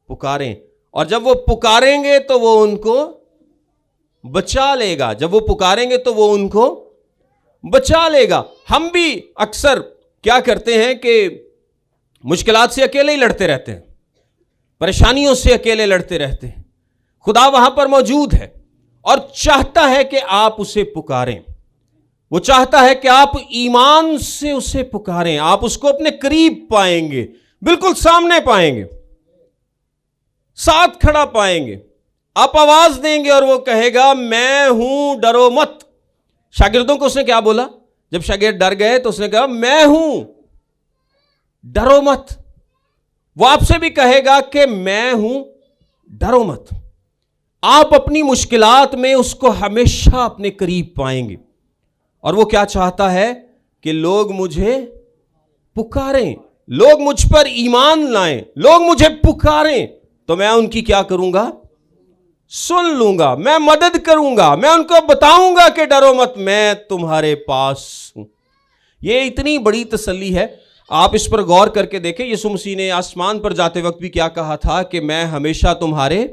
پکاریں، اور جب وہ پکاریں گے تو وہ ان کو بچا لے گا. جب وہ پکاریں گے تو وہ ان کو بچا لے گا. ہم بھی اکثر کیا کرتے ہیں کہ مشکلات سے اکیلے ہی لڑتے رہتے ہیں، پریشانیوں سے اکیلے لڑتے رہتے ہیں. خدا وہاں پر موجود ہے اور چاہتا ہے کہ آپ اسے پکاریں. وہ چاہتا ہے کہ آپ ایمان سے اسے پکاریں. آپ اس کو اپنے قریب پائیں گے، بالکل سامنے پائیں گے، ساتھ کھڑا پائیں گے. آپ آواز دیں گے اور وہ کہے گا میں ہوں، ڈرو مت. شاگردوں کو اس نے کیا بولا؟ جب شاگرد ڈر گئے تو اس نے کہا میں ہوں، ڈرو مت. وہ آپ سے بھی کہے گا کہ میں ہوں، ڈرو مت. آپ اپنی مشکلات میں اس کو ہمیشہ اپنے قریب پائیں گے. اور وہ کیا چاہتا ہے کہ لوگ مجھے پکاریں، لوگ مجھ پر ایمان لائیں، لوگ مجھے پکاریں تو میں ان کی کیا کروں گا؟ سن لوں گا، میں مدد کروں گا، میں ان کو بتاؤں گا کہ ڈرو مت، میں تمہارے پاس ہوں. یہ اتنی بڑی تسلی ہے. آپ اس پر غور کر کے دیکھیں. یسوع مسیح نے آسمان پر جاتے وقت بھی کیا کہا تھا کہ میں ہمیشہ تمہارے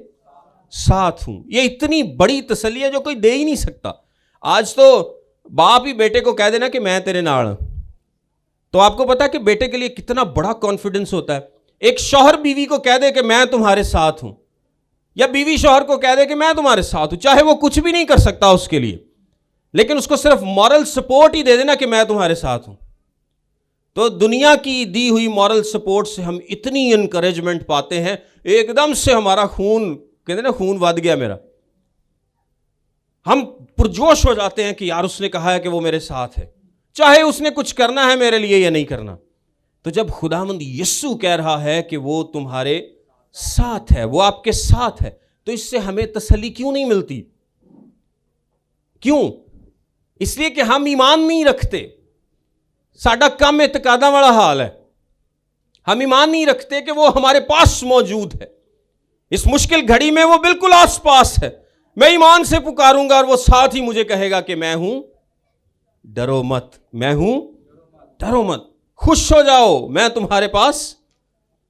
ساتھ ہوں. یہ اتنی بڑی تسلی ہے جو کوئی دے ہی نہیں سکتا. آج تو باپ ہی بیٹے کو کہہ دینا کہ میں تیرے نال ہوں، تو آپ کو پتا ہے کہ بیٹے کے لیے کتنا بڑا کانفیڈنس ہوتا ہے. ایک شوہر بیوی کو کہہ دے کہ میں تمہارے ساتھ ہوں، یا بیوی شوہر کو کہہ دے کہ میں تمہارے ساتھ ہوں، چاہے وہ کچھ بھی نہیں کر سکتا اس کے لیے، لیکن اس کو صرف مورل سپورٹ ہی دے دینا کہ میں تمہارے ساتھ ہوں. تو دنیا کی دی ہوئی مورل سپورٹ سے ہم اتنی انکریجمنٹ پاتے ہیں، ایک دم سے ہمارا خون، کہتے ہیں نا خون ود گیا میرا، ہم پرجوش ہو جاتے ہیں کہ یار اس نے کہا ہے کہ وہ میرے ساتھ ہے، چاہے اس نے کچھ کرنا ہے میرے لیے یا نہیں کرنا. تو جب خداوند یسوع کہہ رہا ہے کہ وہ تمہارے ساتھ ہے، وہ آپ کے ساتھ ہے، تو اس سے ہمیں تسلی کیوں نہیں ملتی؟ کیوں؟ اس لیے کہ ہم ایمان نہیں رکھتے. ساڈا کم اعتقاداں والا حال ہے. ہم ایمان نہیں رکھتے کہ وہ ہمارے پاس موجود ہے. اس مشکل گھڑی میں وہ بالکل آس پاس ہے. میں ایمان سے پکاروں گا اور وہ ساتھ ہی مجھے کہے گا کہ میں ہوں، ڈرو مت، میں ہوں، ڈرو مت، خوش ہو جاؤ، میں تمہارے پاس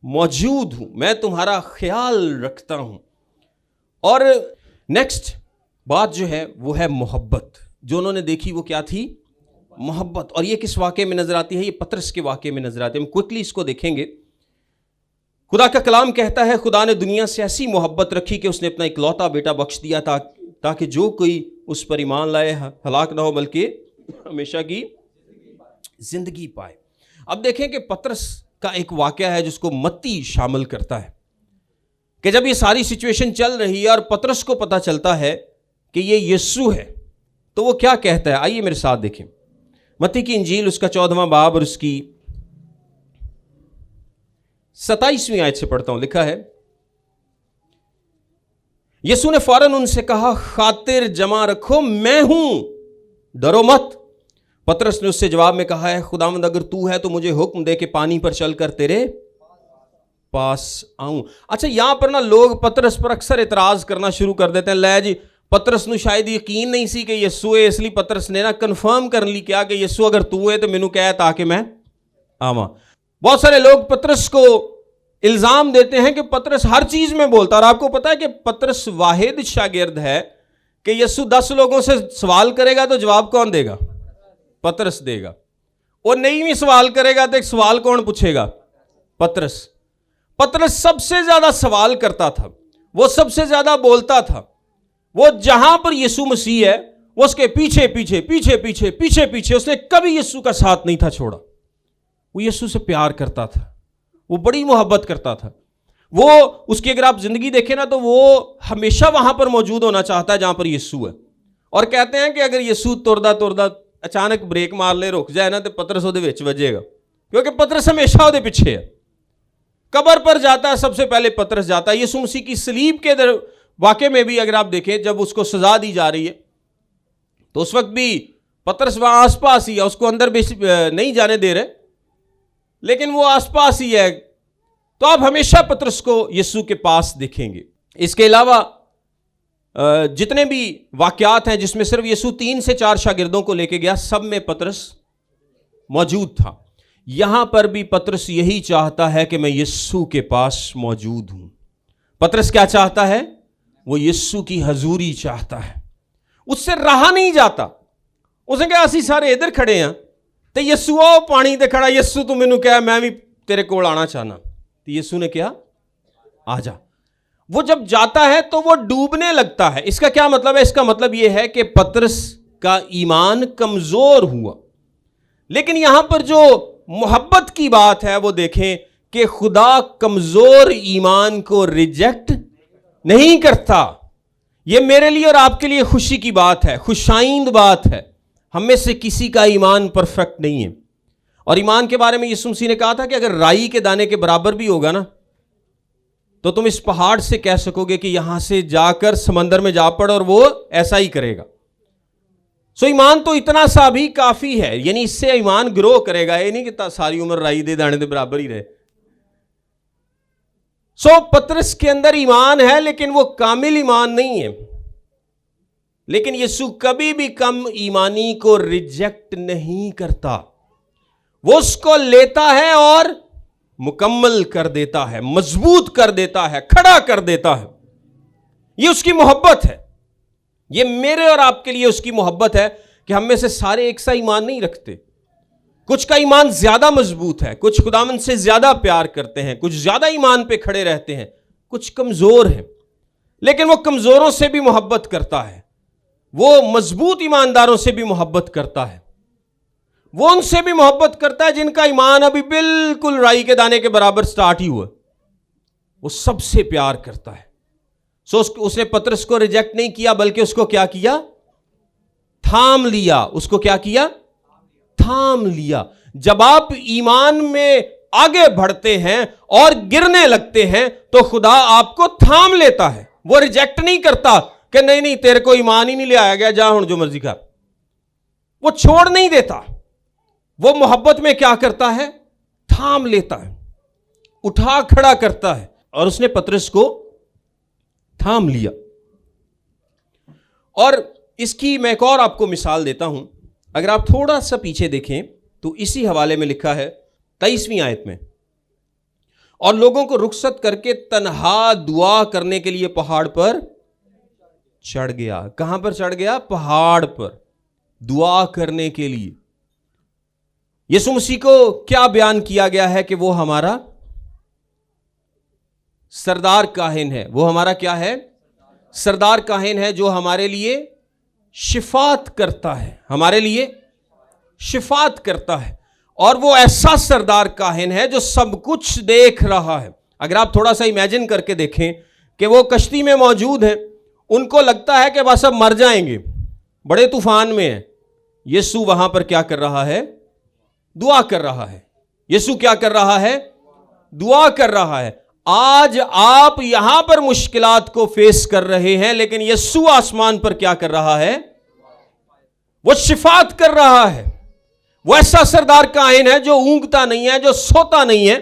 موجود ہوں، میں تمہارا خیال رکھتا ہوں. اور نیکسٹ بات جو ہے وہ ہے محبت. جو انہوں نے دیکھی وہ کیا تھی؟ محبت. اور یہ کس واقعے میں نظر آتی ہے؟ یہ پطرس کے واقعے میں نظر آتی ہے. ہم کوئکلی اس کو دیکھیں گے. خدا کا کلام کہتا ہے خدا نے دنیا سے ایسی محبت رکھی کہ اس نے اپنا اکلوتا بیٹا بخش دیا تاکہ جو کوئی اس پر ایمان لائے ہلاک نہ ہو بلکہ ہمیشہ کی زندگی پائے. اب دیکھیں کہ پطرس کا ایک واقعہ ہے جس کو متی شامل کرتا ہے کہ جب یہ ساری سچویشن چل رہی ہے اور پطرس کو پتہ چلتا ہے کہ یہ یسوع ہے تو وہ کیا کہتا ہے. آئیے میرے ساتھ دیکھیں. متی کی انجیل اس کا 14واں باب اور اس کی 27ویں آیت سے پڑھتا ہوں. لکھا ہے یسوع نے فوراً ان سے کہا خاطر جمع رکھو، میں ہوں، ڈرو مت. پطرس نے اس سے جواب میں کہا ہے خداوند اگر تو ہے تو مجھے حکم دے کہ پانی پر چل کر تیرے پاس آؤں. اچھا یہاں پر نا لوگ پطرس پر اکثر اعتراض کرنا شروع کر دیتے ہیں. لے جی پطرس نو شاید یقین نہیں سی کہ یسوع ہے، اس لیے پطرس نے نا کنفرم کر لی کیا کہ یسوع اگر تو ہے تو مینوں کہہ تاکہ میں آواں. بہت سارے لوگ پطرس کو الزام دیتے ہیں کہ پطرس ہر چیز میں بولتا، اور آپ کو پتا ہے کہ پطرس واحد شاگرد ہے کہ یسوع 10 لوگوں سے سوال کرے گا تو جواب کون دے گا؟ پطرس دے گا. وہ نہیں سوال کرے گا تو ایک سوال کون پوچھے گا؟ پطرس. پطرس سب سے زیادہ سوال کرتا تھا، وہ سب سے زیادہ بولتا تھا. وہ جہاں پر یسوع مسیح ہے وہ اس کے پیچھے پیچھے پیچھے پیچھے پیچھے پیچھے، اس نے کبھی یسوع کا ساتھ نہیں تھا چھوڑا. وہ یسوع سے پیار کرتا تھا، وہ بڑی محبت کرتا تھا. وہ اس کی اگر آپ زندگی دیکھیں نا تو وہ ہمیشہ وہاں پر موجود ہونا چاہتا ہے جہاں پر یسوع ہے. اور کہتے ہیں کہ اگر یسوع توڑدا اچانک بریک مار لے، رک جائے نا، تو پطرس وہ وچ وجے گا، کیونکہ پطرس ہمیشہ وہ پیچھے ہے. قبر پر جاتا ہے سب سے پہلے پطرس جاتا ہے. یسوع مسیح کی صلیب کے واقعے میں بھی اگر آپ دیکھیں، جب اس کو سزا دی جا رہی ہے تو اس وقت بھی پطرس وہاں آس پاس ہی ہے، اس کو اندر بھی نہیں جانے دے رہے، لیکن وہ آس پاس ہی ہے. تو آپ ہمیشہ پطرس کو یسوع کے پاس دیکھیں گے. اس کے علاوہ جتنے بھی واقعات ہیں جس میں صرف یسوع 3 سے 4 شاگردوں کو لے کے گیا، سب میں پطرس موجود تھا. یہاں پر بھی پطرس یہی چاہتا ہے کہ میں یسوع کے پاس موجود ہوں. پطرس کیا چاہتا ہے؟ وہ یسوع کی حضوری چاہتا ہے. اس سے رہا نہیں جاتا. اس نے کہا اسی سارے ادھر کھڑے ہیں تو یسوع آؤ پانی تے کھڑا، یسوع تو مینوں کہا میں بھی تیرے کول آنا چاہنا. تو یسوع نے کیا؟ آ جا. وہ جب جاتا ہے تو وہ ڈوبنے لگتا ہے. اس کا کیا مطلب ہے؟ اس کا مطلب یہ ہے کہ پطرس کا ایمان کمزور ہوا. لیکن یہاں پر جو محبت کی بات ہے وہ دیکھیں کہ خدا کمزور ایمان کو ریجیکٹ نہیں کرتا. یہ میرے لیے اور آپ کے لیے خوشی کی بات ہے، خوشائند بات ہے. ہم میں سے کسی کا ایمان پرفیکٹ نہیں ہے. اور ایمان کے بارے میں یسوع مسیح نے کہا تھا کہ اگر رائی کے دانے کے برابر بھی ہوگا نا تو تم اس پہاڑ سے کہہ سکو گے کہ یہاں سے جا کر سمندر میں جا پڑ اور وہ ایسا ہی کرے گا. سو ایمان تو اتنا سا بھی کافی ہے، یعنی اس سے ایمان گرو کرے گا. یہ نہیں کہ ساری عمر رائی دے دانے دے برابر ہی رہے. سو پطرس کے اندر ایمان ہے لیکن وہ کامل ایمان نہیں ہے. لیکن یسوع کبھی بھی کم ایمانی کو ریجیکٹ نہیں کرتا. وہ اس کو لیتا ہے اور مکمل کر دیتا ہے، مضبوط کر دیتا ہے، کھڑا کر دیتا ہے. یہ اس کی محبت ہے. یہ میرے اور آپ کے لیے اس کی محبت ہے کہ ہم میں سے سارے ایک سا ایمان نہیں رکھتے. کچھ کا ایمان زیادہ مضبوط ہے، کچھ خداوند سے زیادہ پیار کرتے ہیں، کچھ زیادہ ایمان پہ کھڑے رہتے ہیں، کچھ کمزور ہیں. لیکن وہ کمزوروں سے بھی محبت کرتا ہے، وہ مضبوط ایمانداروں سے بھی محبت کرتا ہے. وہ ان سے بھی محبت کرتا ہے جن کا ایمان ابھی بالکل رائی کے دانے کے برابر سٹارٹ ہی ہوا. وہ سب سے پیار کرتا ہے. سو اس نے پطرس کو ریجیکٹ نہیں کیا بلکہ اس کو کیا کیا؟ تھام لیا. اس کو کیا کیا؟ تھام لیا. جب آپ ایمان میں آگے بڑھتے ہیں اور گرنے لگتے ہیں تو خدا آپ کو تھام لیتا ہے. وہ ریجیکٹ نہیں کرتا کہ نہیں تیرے کو ایمان ہی نہیں لے آیا گیا، جا ہن جو مرضی کر. وہ چھوڑ نہیں دیتا. وہ محبت میں کیا کرتا ہے؟ تھام لیتا ہے، اٹھا کھڑا کرتا ہے. اور اس نے پطرس کو تھام لیا. اور اس کی میں ایک اور آپ کو مثال دیتا ہوں. اگر آپ تھوڑا سا پیچھے دیکھیں تو اسی حوالے میں لکھا ہے 23ویں آیت میں، اور لوگوں کو رخصت کر کے تنہا دعا کرنے کے لیے پہاڑ پر چڑھ گیا. کہاں پر چڑھ گیا؟ پہاڑ پر دعا کرنے کے لیے. یسوع مسیح کو کیا بیان کیا گیا ہے کہ وہ ہمارا سردار کاہن ہے. وہ ہمارا کیا ہے؟ سردار کاہن ہے، جو ہمارے لیے شفاعت کرتا ہے. ہمارے لیے شفاعت کرتا ہے. اور وہ ایسا سردار کاہن ہے جو سب کچھ دیکھ رہا ہے. اگر آپ تھوڑا سا امیجن کر کے دیکھیں کہ وہ کشتی میں موجود ہیں، ان کو لگتا ہے کہ بس اب مر جائیں گے، بڑے طوفان میں ہیں. یسوع وہاں پر کیا کر رہا ہے؟ دعا کر رہا ہے. یسوع کیا کر رہا ہے؟ دعا کر رہا ہے. آج آپ یہاں پر مشکلات کو فیس کر رہے ہیں، لیکن یسوع آسمان پر کیا کر رہا ہے؟ وہ شفاعت کر رہا ہے. وہ ایسا سردار کاہن ہے جو اونگتا نہیں ہے، جو سوتا نہیں ہے.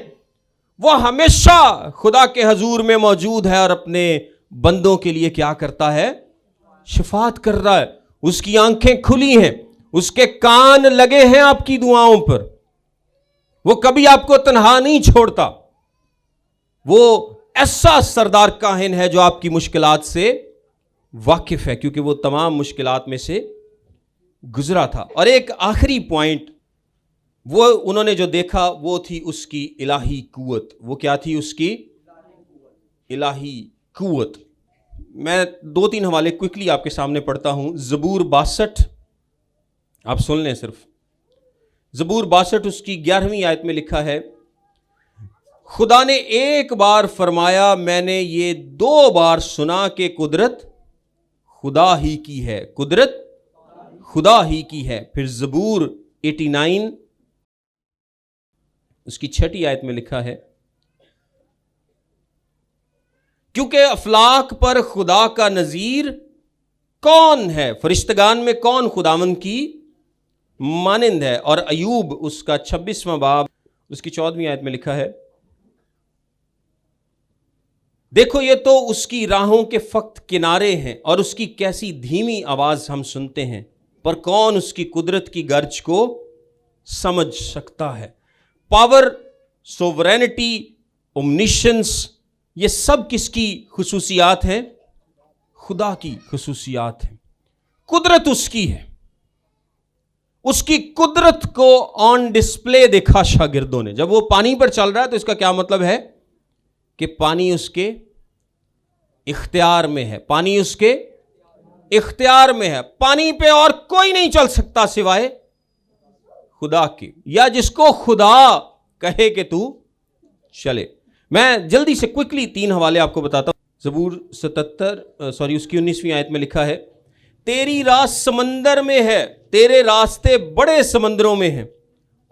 وہ ہمیشہ خدا کے حضور میں موجود ہے اور اپنے بندوں کے لیے کیا کرتا ہے؟ شفاعت کر رہا ہے. اس کی آنکھیں کھلی ہیں، اس کے کان لگے ہیں آپ کی دعاؤں پر. وہ کبھی آپ کو تنہا نہیں چھوڑتا. وہ ایسا سردار کاہن ہے جو آپ کی مشکلات سے واقف ہے، کیونکہ وہ تمام مشکلات میں سے گزرا تھا۔ اور ایک آخری پوائنٹ وہ انہوں نے جو دیکھا وہ تھی اس کی الہی قوت۔ وہ کیا تھی؟ اس کی الہی قوت۔ میں 2-3 حوالے کوئکلی آپ کے سامنے پڑھتا ہوں۔ زبور 62، آپ سن لیں صرف۔ زبور 62 اس کی 11ویں آیت میں لکھا ہے، خدا نے ایک بار فرمایا، میں نے یہ 2 بار سنا کہ قدرت خدا ہی کی ہے، قدرت خدا ہی کی ہے۔ پھر زبور 89 اس کی 6 آیت میں لکھا ہے، کیونکہ افلاک پر خدا کا نظیر کون ہے، فرشتگان میں کون خداوند کی مانند ہے۔ اور ایوب اس کا 26واں باب اس کی 14ویں آیت میں لکھا ہے، دیکھو یہ تو اس کی راہوں کے فقط کنارے ہیں اور اس کی کیسی دھیمی آواز ہم سنتے ہیں، پر کون اس کی قدرت کی گرج کو سمجھ سکتا ہے۔ پاور، سوورینٹی، اومنیشنس، یہ سب کس کی خصوصیات ہیں؟ خدا کی خصوصیات ہیں۔ قدرت اس کی ہے۔ اس کی قدرت کو آن ڈسپلے دیکھا شاگردوں نے۔ جب وہ پانی پر چل رہا ہے تو اس کا کیا مطلب ہے؟ کہ پانی اس کے اختیار میں ہے، پانی اس کے اختیار میں ہے۔ پانی پہ اور کوئی نہیں چل سکتا سوائے خدا کے، یا جس کو خدا کہے کہ تو چلے۔ میں جلدی سے کوئکلی 3 حوالے آپ کو بتاتا ہوں۔ زبور 77 اس کی 19ویں آیت میں لکھا ہے، تیری راہ سمندر میں ہے، تیرے راستے بڑے سمندروں میں ہیں،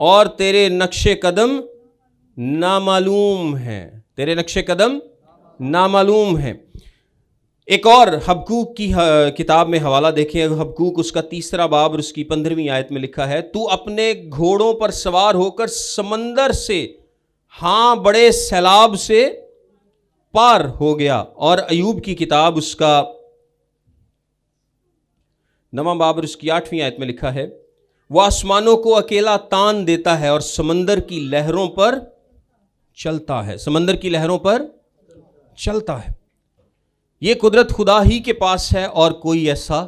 اور تیرے نقش قدم نامعلوم ہیں، تیرے نقش قدم نامعلوم ہیں۔ ایک اور حبقوق کی کتاب میں حوالہ دیکھیں، حبقوق اس کا 3 باب اور اس کی 15ویں آیت میں لکھا ہے، تو اپنے گھوڑوں پر سوار ہو کر سمندر سے، ہاں بڑے سیلاب سے پار ہو گیا۔ اور ایوب کی کتاب اس کا 9واں باب اور اس کی 8ویں آیت میں لکھا ہے، وہ آسمانوں کو اکیلا تان دیتا ہے اور سمندر کی لہروں پر چلتا ہے، سمندر کی لہروں پر چلتا ہے۔ یہ قدرت خدا ہی کے پاس ہے اور کوئی ایسا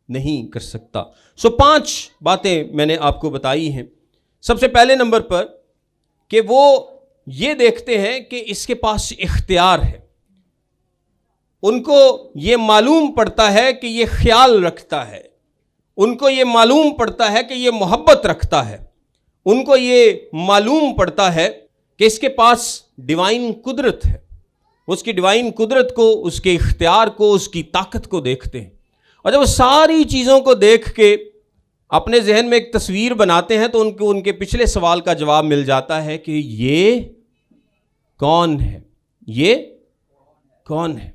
نہیں کر سکتا۔ 5 باتیں میں نے آپ کو بتائی ہیں۔ سب سے پہلے نمبر پر کہ وہ یہ دیکھتے ہیں کہ اس کے پاس اختیار ہے، ان کو یہ معلوم پڑتا ہے کہ یہ خیال رکھتا ہے، ان کو یہ معلوم پڑتا ہے کہ یہ محبت رکھتا ہے، ان کو یہ معلوم پڑتا ہے کہ اس کے پاس ڈیوائن قدرت ہے۔ اس کی ڈیوائن قدرت کو، اس کے اختیار کو، اس کی طاقت کو دیکھتے ہیں، اور جب وہ ساری چیزوں کو دیکھ کے اپنے ذہن میں ایک تصویر بناتے ہیں تو ان کے پچھلے سوال کا جواب مل جاتا ہے کہ یہ کون ہے؟ یہ کون ہے؟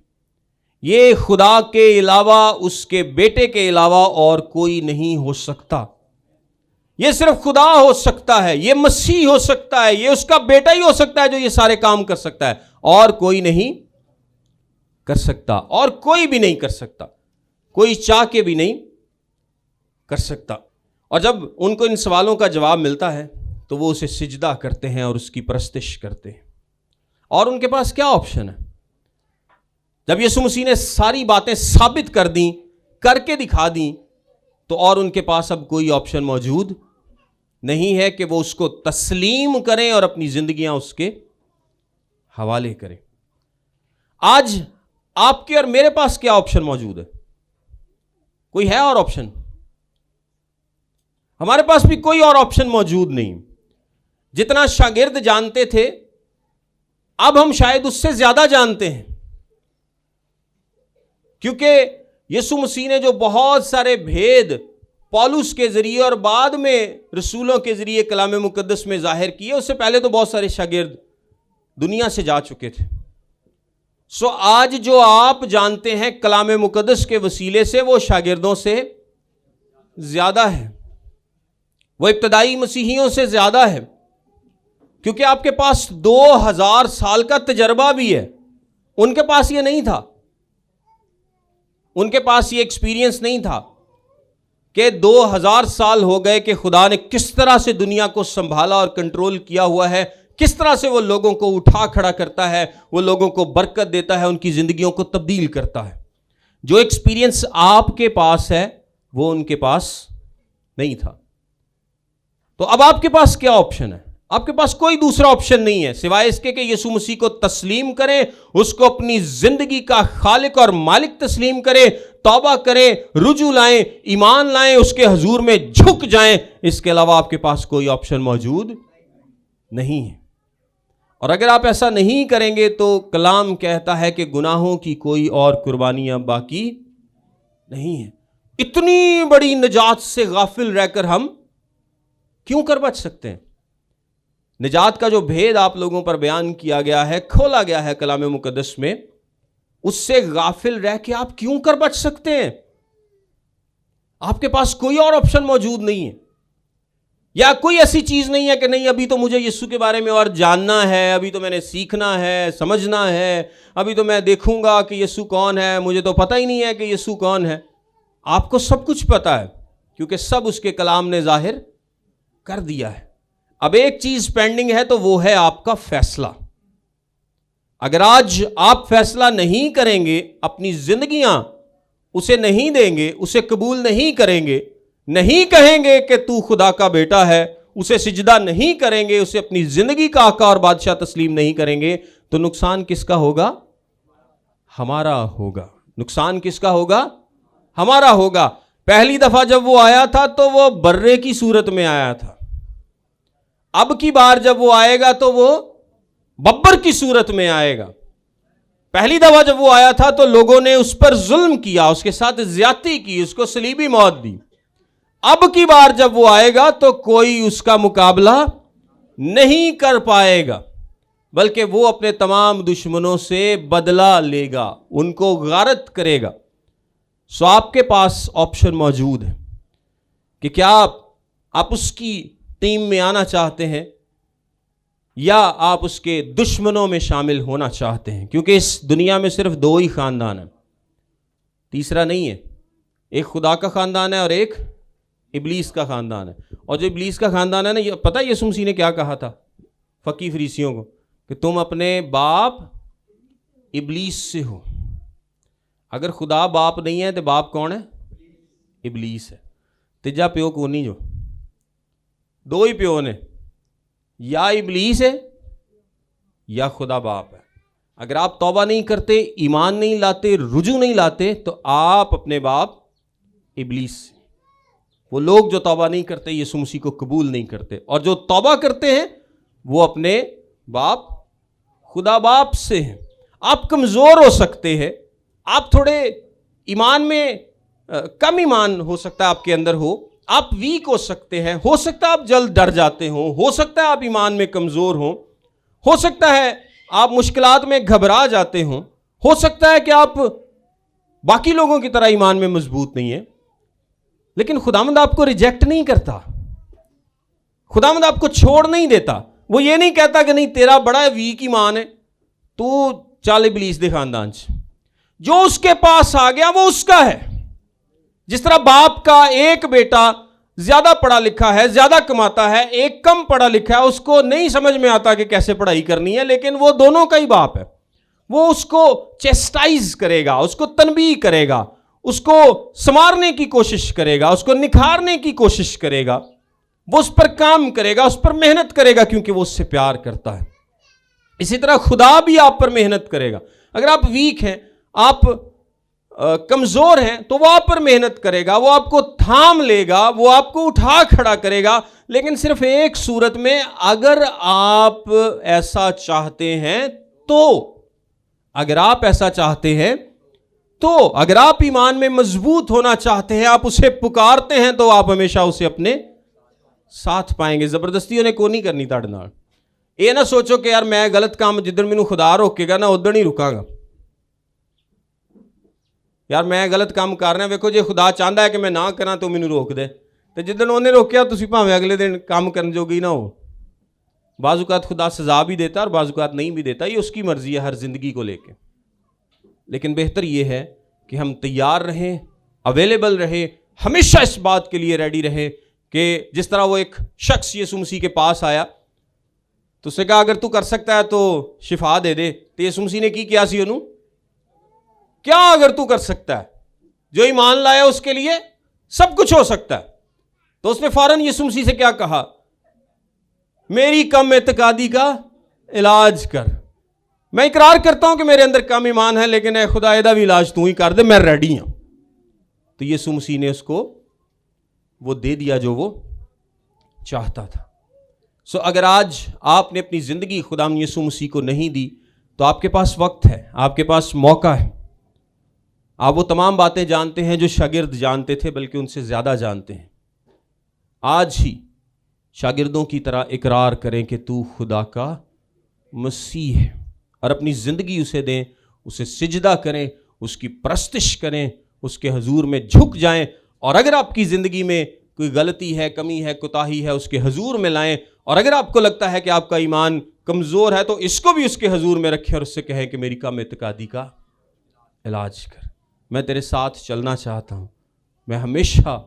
یہ خدا کے علاوہ، اس کے بیٹے کے علاوہ اور کوئی نہیں ہو سکتا۔ یہ صرف خدا ہو سکتا ہے، یہ مسیح ہو سکتا ہے، یہ اس کا بیٹا ہی ہو سکتا ہے جو یہ سارے کام کر سکتا ہے، اور کوئی نہیں کر سکتا، اور کوئی بھی نہیں کر سکتا، کوئی چاہ کے بھی نہیں کر سکتا۔ اور جب ان کو ان سوالوں کا جواب ملتا ہے تو وہ اسے سجدہ کرتے ہیں اور اس کی پرستش کرتے ہیں۔ اور ان کے پاس کیا آپشن ہے؟ جب یسوع مسیح نے ساری باتیں ثابت کر دیں، کر کے دکھا دیں، تو اور ان کے پاس اب کوئی آپشن موجود نہیں ہے کہ وہ اس کو تسلیم کریں اور اپنی زندگیاں اس کے حوالے کریں۔ آج آپ کے اور میرے پاس کیا آپشن موجود ہے؟ کوئی ہے اور آپشن؟ ہمارے پاس بھی کوئی اور آپشن موجود نہیں۔ جتنا شاگرد جانتے تھے، اب ہم شاید اس سے زیادہ جانتے ہیں، کیونکہ یسوع مسیح نے جو بہت سارے بھید پولس کے ذریعے اور بعد میں رسولوں کے ذریعے کلام مقدس میں ظاہر کیے، اس سے پہلے تو بہت سارے شاگرد دنیا سے جا چکے تھے۔ آج جو آپ جانتے ہیں کلام مقدس کے وسیلے سے، وہ شاگردوں سے زیادہ ہے، وہ ابتدائی مسیحیوں سے زیادہ ہے، کیونکہ آپ کے پاس 2000 سال کا تجربہ بھی ہے۔ ان کے پاس یہ نہیں تھا، ان کے پاس یہ ایکسپیرینس نہیں تھا کہ 2000 سال ہو گئے کہ خدا نے کس طرح سے دنیا کو سنبھالا اور کنٹرول کیا ہوا ہے، کس طرح سے وہ لوگوں کو اٹھا کھڑا کرتا ہے, وہ لوگوں کو برکت دیتا ہے, ان کی زندگیوں کو تبدیل کرتا ہے. جو ایکسپیرینس آپ کے پاس ہے وہ ان کے پاس نہیں تھا. تو اب آپ کے پاس کیا آپشن ہے؟ آپ کے پاس کوئی دوسرا آپشن نہیں ہے سوائے اس کے کہ یسوع مسیح کو تسلیم کریں, اس کو اپنی زندگی کا خالق اور مالک تسلیم کریں, توبہ کریں, رجوع لائیں, ایمان لائیں, اس کے حضور میں جھک جائیں. اس کے علاوہ آپ کے پاس کوئی آپشن موجود نہیں ہے. اور اگر آپ ایسا نہیں کریں گے تو کلام کہتا ہے کہ گناہوں کی کوئی اور قربانیاں باقی نہیں ہیں. اتنی بڑی نجات سے غافل رہ کر ہم کیوں کر بچ سکتے ہیں؟ نجات کا جو بھید آپ لوگوں پر بیان کیا گیا ہے, کھولا گیا ہے کلام مقدس میں, اس سے غافل رہ کے آپ کیوں کر بچ سکتے ہیں؟ آپ کے پاس کوئی اور آپشن موجود نہیں ہے, یا کوئی ایسی چیز نہیں ہے کہ نہیں ابھی تو مجھے یسوع کے بارے میں اور جاننا ہے, ابھی تو میں نے سیکھنا ہے, سمجھنا ہے, ابھی تو میں دیکھوں گا کہ یسوع کون ہے, مجھے تو پتہ ہی نہیں ہے کہ یسوع کون ہے. آپ کو سب کچھ پتہ ہے کیونکہ سب اس کے کلام نے ظاہر کر دیا ہے. اب ایک چیز پینڈنگ ہے تو وہ ہے آپ کا فیصلہ. اگر آج آپ فیصلہ نہیں کریں گے, اپنی زندگیاں اسے نہیں دیں گے, اسے قبول نہیں کریں گے, نہیں کہیں گے کہ تو خدا کا بیٹا ہے, اسے سجدہ نہیں کریں گے, اسے اپنی زندگی کا آقا اور بادشاہ تسلیم نہیں کریں گے, تو نقصان کس کا ہوگا؟ ہمارا ہوگا. نقصان کس کا ہوگا؟ ہمارا ہوگا. پہلی دفعہ جب وہ آیا تھا تو وہ برے کی صورت میں آیا تھا. اب کی بار جب وہ آئے گا تو وہ ببر کی صورت میں آئے گا. پہلی دفعہ جب وہ آیا تھا تو لوگوں نے اس پر ظلم کیا, اس کے ساتھ زیادتی کی, اس کو صلیبی موت دی. اب کی بار جب وہ آئے گا تو کوئی اس کا مقابلہ نہیں کر پائے گا, بلکہ وہ اپنے تمام دشمنوں سے بدلہ لے گا, ان کو غارت کرے گا. سو آپ کے پاس آپشن موجود ہے کہ کیا آپ اس کی ٹیم میں آنا چاہتے ہیں یا آپ اس کے دشمنوں میں شامل ہونا چاہتے ہیں. کیونکہ اس دنیا میں صرف دو ہی خاندان ہیں, تیسرا نہیں ہے. ایک خدا کا خاندان ہے اور ایک ابلیس کا خاندان ہے. اور جو ابلیس کا خاندان ہے نا, یہ پتہ ہے یسوع مسیح نے کیا کہا تھا فقی فریسیوں کو کہ تم اپنے باپ ابلیس سے ہو. اگر خدا باپ نہیں ہے تو باپ کون ہے؟ ابلیس ہے. تیجا پیو کو نہیں, جو دو ہی پیو نے, یا ابلیس ہے یا خدا باپ ہے. اگر آپ توبہ نہیں کرتے, ایمان نہیں لاتے, رجوع نہیں لاتے, تو آپ اپنے باپ ابلیس سے. وہ لوگ جو توبہ نہیں کرتے یسوع مسیح کو قبول نہیں کرتے, اور جو توبہ کرتے ہیں وہ اپنے باپ خدا باپ سے ہیں. آپ کمزور ہو سکتے ہیں, آپ تھوڑے ایمان میں کم ایمان ہو سکتا ہے آپ کے اندر ہو, آپ ویک ہو سکتے ہیں, ہو سکتا ہے آپ جلد ڈر جاتے ہوں, ہو سکتا ہے آپ ایمان میں کمزور ہوں, ہو سکتا ہے آپ مشکلات میں گھبرا جاتے ہوں, ہو سکتا ہے کہ آپ باقی لوگوں کی طرح ایمان میں مضبوط نہیں ہیں. لیکن خداوند آپ کو ریجیکٹ نہیں کرتا, خداوند آپ کو چھوڑ نہیں دیتا. وہ یہ نہیں کہتا کہ نہیں تیرا بڑا ویک ایمان ہے, تو چال ابلیس دے خاندان سے. جو اس کے پاس آ گیا وہ اس کا ہے. جس طرح باپ کا ایک بیٹا زیادہ پڑھا لکھا ہے, زیادہ کماتا ہے, ایک کم پڑھا لکھا ہے, اس کو نہیں سمجھ میں آتا کہ کیسے پڑھائی کرنی ہے, لیکن وہ دونوں کا ہی باپ ہے. وہ اس کو چیسٹائز کرے گا, اس کو تنبیہ کرے گا, اس کو سنوارنے کی کوشش کرے گا, اس کو نکھارنے کی کوشش کرے گا, وہ اس پر کام کرے گا, اس پر محنت کرے گا, کیونکہ وہ اس سے پیار کرتا ہے. اسی طرح خدا بھی آپ پر محنت کرے گا. اگر آپ ویک ہیں, آپ کمزور ہیں, تو وہ آپ پر محنت کرے گا, وہ آپ کو تھام لے گا, وہ آپ کو اٹھا کھڑا کرے گا, لیکن صرف ایک صورت میں, اگر آپ ایسا چاہتے ہیں تو. اگر آپ ایسا چاہتے ہیں تو, اگر آپ ایمان میں مضبوط ہونا چاہتے ہیں, آپ اسے پکارتے ہیں, تو آپ ہمیشہ اسے اپنے ساتھ پائیں گے. زبردستی انہیں کو نہیں کرنی تاڑ نال. یہ نہ سوچو کہ یار میں غلط کام جدھر مینوں خدا روکے گا نا ادھر نہیں رکاں گا. یار میں غلط کام کر رہا, ویکھو جے خدا چاہتا ہے کہ میں نہ کراں تو مینوں روک دے, تو جدن انہیں روکیا تسی بھاویں اگلے دن کام کرن جوگی نہ ہو. بعض اوقات خدا سزا بھی دیتا اور بعض اوقات نہیں بھی دیتا, یہ اس کی مرضی ہے ہر زندگی کو لے کے. لیکن بہتر یہ ہے کہ ہم تیار رہیں, اویلیبل رہیں, ہمیشہ اس بات کے لیے ریڈی رہیں کہ جس طرح وہ ایک شخص یسوع مسیح کے پاس آیا تو اس نے کہا اگر تو کر سکتا ہے تو شفا دے دے. تو یسوع مسیح نے کی کیا سی انہوں کیا اگر تو کر سکتا ہے, جو ایمان لایا اس کے لیے سب کچھ ہو سکتا ہے. تو اس نے فوراً یسوع مسیح سے کیا کہا, میری کم اعتقادی کا علاج کر. میں اقرار کرتا ہوں کہ میرے اندر کم ایمان ہے, لیکن اے خدا ایدہ بھی علاج تو ہی کر دے, میں ریڈی ہوں. تو یسوع مسیح نے اس کو وہ دے دیا جو وہ چاہتا تھا. سو اگر آج آپ نے اپنی زندگی خدا یسوع مسیح کو نہیں دی تو آپ کے پاس وقت ہے, آپ کے پاس موقع ہے. آپ وہ تمام باتیں جانتے ہیں جو شاگرد جانتے تھے, بلکہ ان سے زیادہ جانتے ہیں. آج ہی شاگردوں کی طرح اقرار کریں کہ تو خدا کا مسیح ہے, اور اپنی زندگی اسے دیں, اسے سجدہ کریں, اس کی پرستش کریں, اس کے حضور میں جھک جائیں. اور اگر آپ کی زندگی میں کوئی غلطی ہے, کمی ہے, کوتاہی ہے, اس کے حضور میں لائیں. اور اگر آپ کو لگتا ہے کہ آپ کا ایمان کمزور ہے تو اس کو بھی اس کے حضور میں رکھیں اور اس سے کہیں کہ میری کم اعتقادی کا علاج کر. میں تیرے ساتھ چلنا چاہتا ہوں, میں ہمیشہ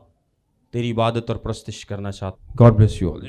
تیری عبادت اور پرستش کرنا چاہتا ہوں. God bless you all.